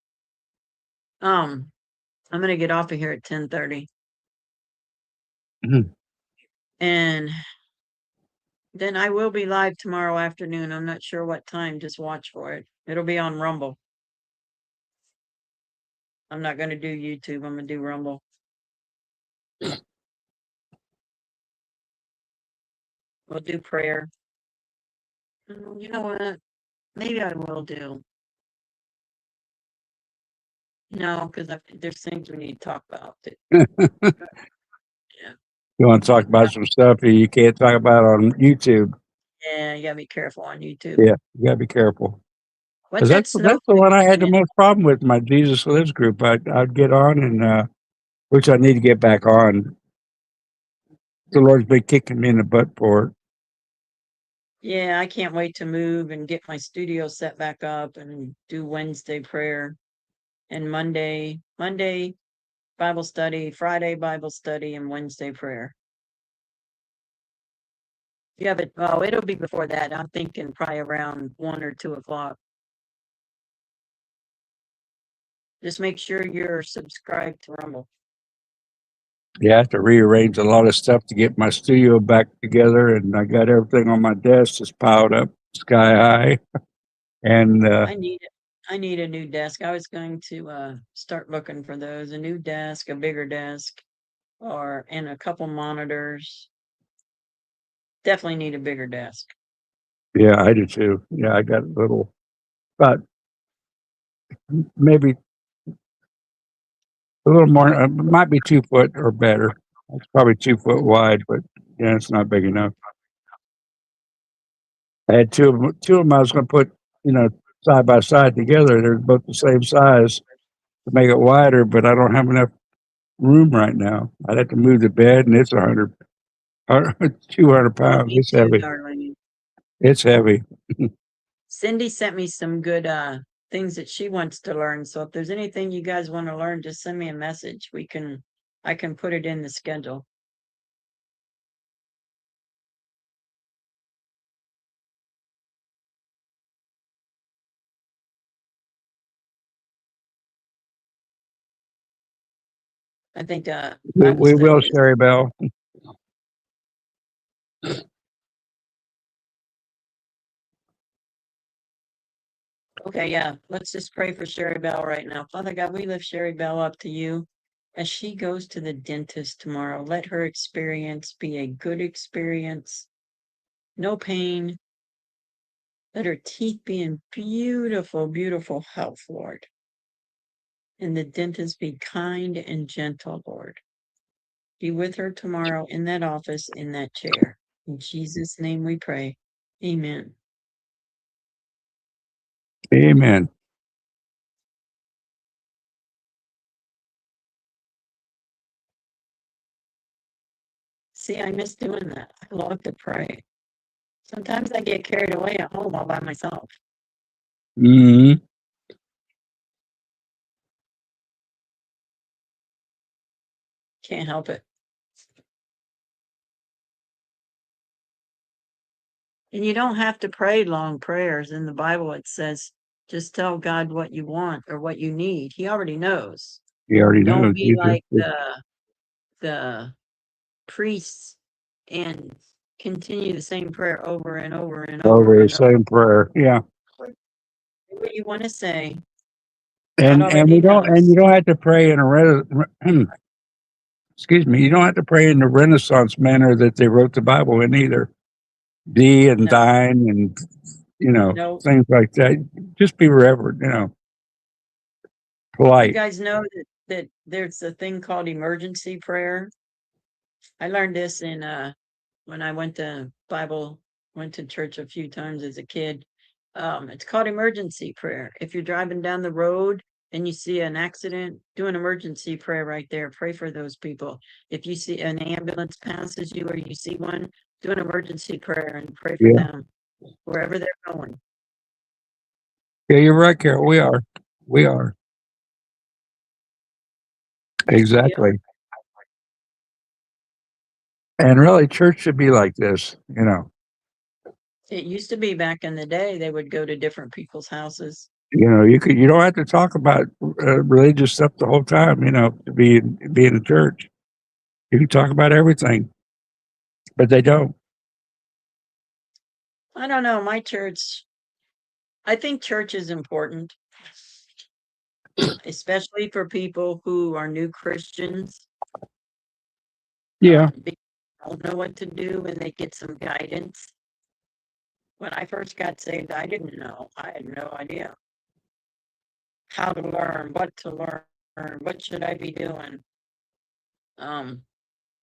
S1: I'm gonna get off of here at 10:30.
S14: Mhm.
S1: And then I will be live tomorrow afternoon. I'm not sure what time. Just watch for it. It'll be on Rumble. I'm not going to do YouTube. I'm going to do Rumble. We'll do prayer. You know what? Maybe I will do. No, because there's things we need to talk about.
S14: You want to talk about some stuff you can't talk about on YouTube.
S1: Yeah, you got to be careful on YouTube.
S14: Yeah, you got to be careful.
S1: What's
S14: Because
S1: that
S14: that's the one I had the most problem with, my Jesus Lives group. I'd get on, and which I need to get back on. The Lord's been kicking me in the butt for it.
S1: Yeah, I can't wait to move and get my studio set back up and do Wednesday prayer and Monday Bible study, Friday Bible study, and Wednesday prayer. Yeah, but it'll be before that. I'm thinking probably around 1 or 2 o'clock. Just make sure you're subscribed to Rumble.
S14: Yeah, I have to rearrange a lot of stuff to get my studio back together, and I got everything on my desk just piled up sky high. And
S1: I need a new desk. I was going to start looking for those. A new desk, a bigger desk, and a couple monitors. Definitely need a bigger desk.
S14: yeah, I do too. Yeah, I got a little, but maybe a little more. It might be 2 foot or better. It's probably 2 foot wide, but yeah, it's not big enough. I had two of them. Two of them I was going to put, side by side together. They're both the same size, to make it wider, but I don't have enough room right now. I'd have to move the bed, and it's 200 pounds.
S1: Me
S14: It's
S1: too,
S14: heavy.
S1: darling.
S14: It's heavy.
S1: Cindy sent me some good things that she wants to learn. So if there's anything you guys want to learn, just send me a message. I can put it in the schedule. I think
S14: We will, Sherry Bell.
S1: Okay, yeah. Let's just pray for Sherry Bell right now. Father God, we lift Sherry Bell up to you as she goes to the dentist tomorrow. Let her experience be a good experience. No pain. Let her teeth be in beautiful, beautiful health, Lord. And the dentist be kind and gentle, Lord. Be with her tomorrow in that office, in that chair. In Jesus' name we pray. Amen.
S14: Amen.
S1: See, I miss doing that. I love to pray. Sometimes I get carried away at home all by myself.
S14: Mm-hmm.
S1: Can't help it. And you don't have to pray long prayers. In the Bible, it says, just tell God what you want or what you need. He already knows.
S14: He already
S1: Don't
S14: knows.
S1: be like the priests and continue the same prayer over and over and over.
S14: Over the
S1: And over.
S14: same prayer. Yeah.
S1: What you want to say.
S14: And
S1: already
S14: you
S1: knows.
S14: don't have to pray in a excuse me, you don't have to pray in the Renaissance manner that they wrote the Bible in either. Thee and
S1: No.
S14: thine and
S1: No.
S14: things like that. Just be reverent,
S1: You
S14: polite.
S1: guys know that there's a thing called emergency prayer. I learned this in when I went to church a few times as a kid. It's called emergency prayer. If you're driving down the road and you see an accident, do an emergency prayer right there. Pray for those people. If you see an ambulance passes you or you see one, do an emergency prayer and pray for them wherever they're going.
S14: Yeah, you're right, Carol. We are. We are. Exactly.
S1: Yeah.
S14: And really, church should be like this,
S1: It used to be back in the day, they would go to different people's houses.
S14: You don't have to talk about religious stuff the whole time, to be in a church. You can talk about everything, but they don't.
S1: I don't know. My church, I think church is important, especially for people who are new Christians.
S14: Yeah.
S1: They don't know what to do and they get some guidance. When I first got saved, I didn't know. I had no idea how to learn, what to learn, what should I be doing.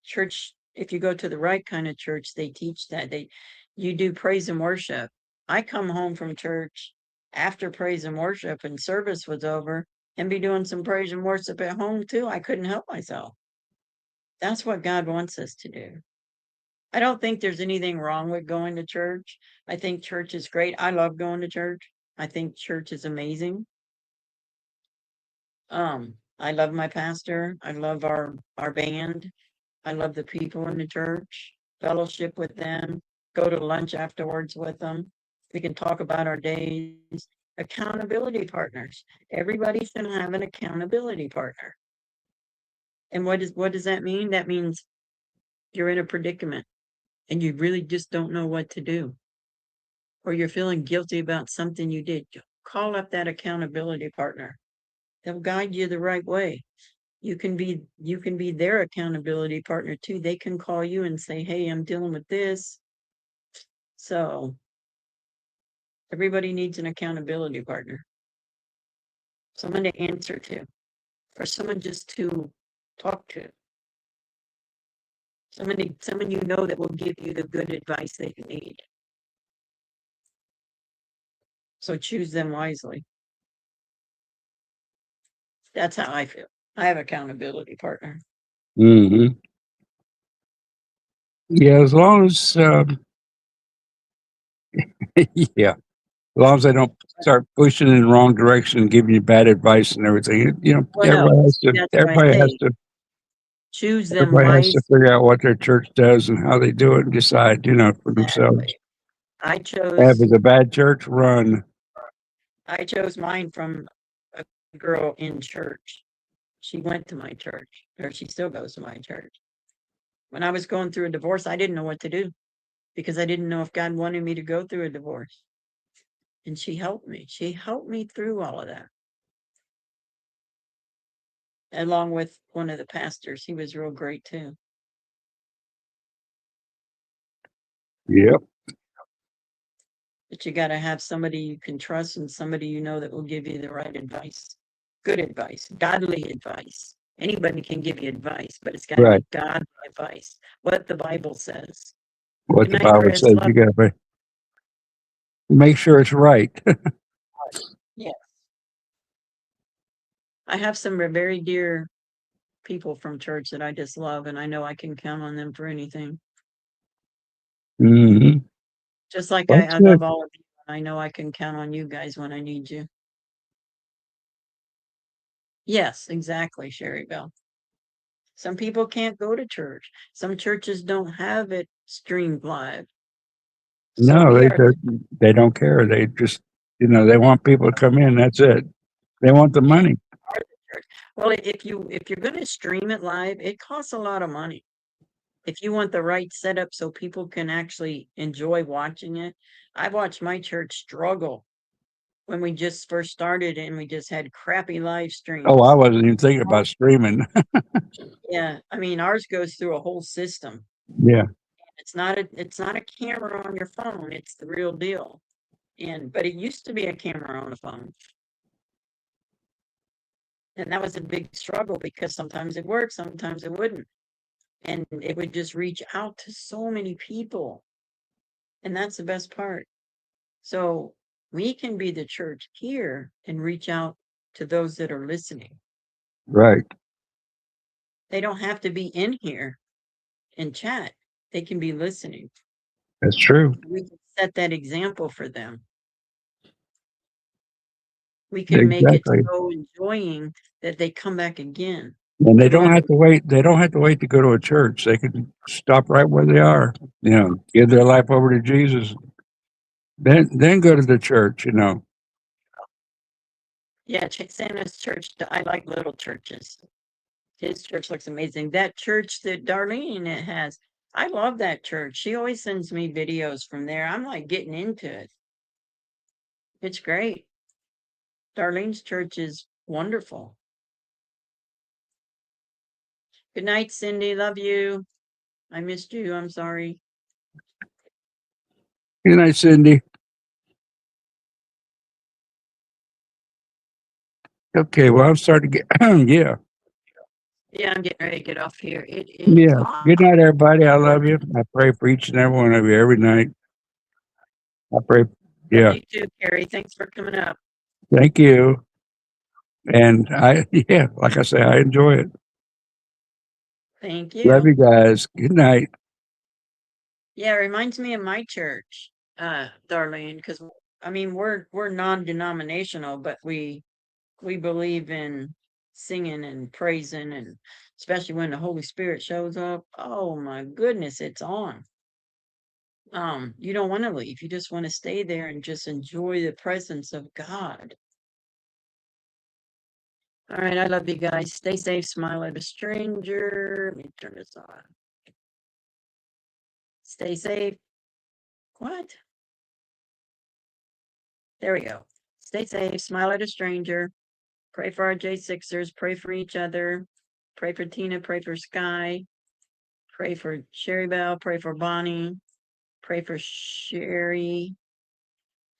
S1: Church, if you go to the right kind of church, they teach that. You do praise and worship. I come home from church after praise and worship and service was over and be doing some praise and worship at home too. I couldn't help myself. That's what God wants us to do. I don't think there's anything wrong with going to church. I think church is great. I love going to church. I think church is amazing. I love my pastor. I love our band. I love the people in the church, fellowship with them, go to lunch afterwards with them. We can talk about our days. Accountability partners. Everybody should have an accountability partner. And what does that mean? That means you're in a predicament and you really just don't know what to do. Or you're feeling guilty about something you did. Call up that accountability partner. They'll guide you the right way. You can be their accountability partner too. They can call you and say, hey, I'm dealing with this. So everybody needs an accountability partner. Someone to answer to, or someone just to talk to. Someone that will give you the good advice that you need. So choose them wisely. That's how I feel. I have accountability partner.
S14: Hmm. Yeah, as long as yeah, as long as I don't start pushing in the wrong direction and giving you bad advice and everything. You know,
S1: Well, no, that's what I say. Choose them
S14: everybody has to
S1: wise.
S14: figure out what their church does and how they do it and decide, you know, for themselves.
S1: I
S14: If
S1: chose
S14: it's a bad church, run.
S1: mine from a girl in church. She went to my church, or she still goes to my church. When I was going through a divorce, I didn't know what to do because I didn't know if God wanted me to go through a divorce. And she helped me. She helped me through all of that. Along with one of the pastors. He was real great too.
S14: Yep.
S1: But you got to have somebody you can trust and somebody you know that will give you the right advice. Good advice, godly advice. Anybody can give you advice, but it's got to
S14: Right.
S1: be godly advice. What the Bible says.
S14: What
S1: Good
S14: the
S1: night,
S14: Bible
S1: Chris.
S14: says,
S1: Love
S14: you got to make sure it's right.
S1: Yes. I have some very dear people from church that I just love, and I know I can count on them for anything.
S14: Hmm.
S1: Just like
S14: That's
S1: I
S14: good.
S1: love all of you. I know I can count on you guys when I need you. Yes, exactly, Sherry Bell. Some people can't go to church. Some churches don't have it streamed live. So
S14: No,
S1: we are
S14: they don't care. They just, you know, they want people to come in. That's it. They want the money.
S1: the church. Well, if you're going to stream it live, it costs a lot of money. If you want the right setup so people can actually enjoy watching it. I watched my church struggle when we just first started and we just had crappy live streams.
S14: Oh, I wasn't even thinking about streaming.
S1: Yeah, I mean ours goes through a whole system.
S14: Yeah.
S1: It's not a camera on your phone, it's the real deal. But it used to be a camera on a phone. And that was a big struggle because sometimes it worked, sometimes it wouldn't. And it would just reach out to so many people. And that's the best part. So we can be the church here and reach out to those that are listening.
S14: Right.
S1: They don't have to be in here and chat. They can be listening.
S14: That's true.
S1: We can set that example for them. We can make it
S14: Exactly.
S1: so enjoying that they come back again.
S14: And they don't have to wait. They don't have to wait to go to a church. They can stop right where they are. You know, give their life over to Jesus. Then go to the church. You know.
S1: Yeah, Santa's church. I like little churches. His church looks amazing. That church that Darlene has, I love that church. She always sends me videos from there. I'm like getting into it. It's great. Darlene's church is wonderful. Good night, Cindy. Love you. I missed you. I'm sorry.
S14: Good night, Cindy. Okay, well, I'm starting to get, yeah.
S1: Yeah, I'm getting ready to get off here. It is
S14: Yeah. Good night, everybody. I love you. I pray for each and every one of you every night. I pray. Yeah.
S1: You too, Carrie. Thanks for coming up.
S14: Thank you. And yeah, like I say, I enjoy it.
S1: Thank you.
S14: Love you guys. Good night.
S1: Yeah, it reminds me of my church, Darlene, because I mean we're non-denominational, but we believe in singing and praising, and especially when the Holy Spirit shows up. Oh my goodness, it's on. You don't want to leave. You just want to stay there and just enjoy the presence of God. All right, I love you guys. Stay safe, smile at a stranger. Let me turn this on. Stay safe. What? There we go. Stay safe, smile at a stranger. Pray for our J6ers. Pray for each other. Pray for Tina. Pray for Sky. Pray for Sherry Bell. Pray for Bonnie. Pray for Sherry.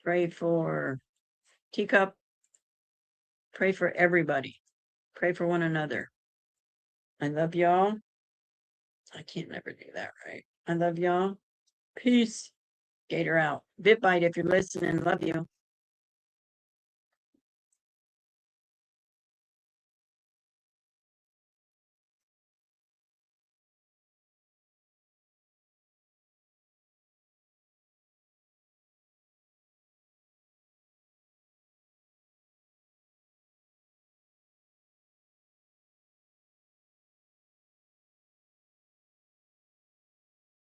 S1: Pray for Teacup. Pray for everybody. Pray for one another. I love y'all. I can't never do that right. I love y'all. Peace. Gator out. Bit Bite if you're listening. Love you.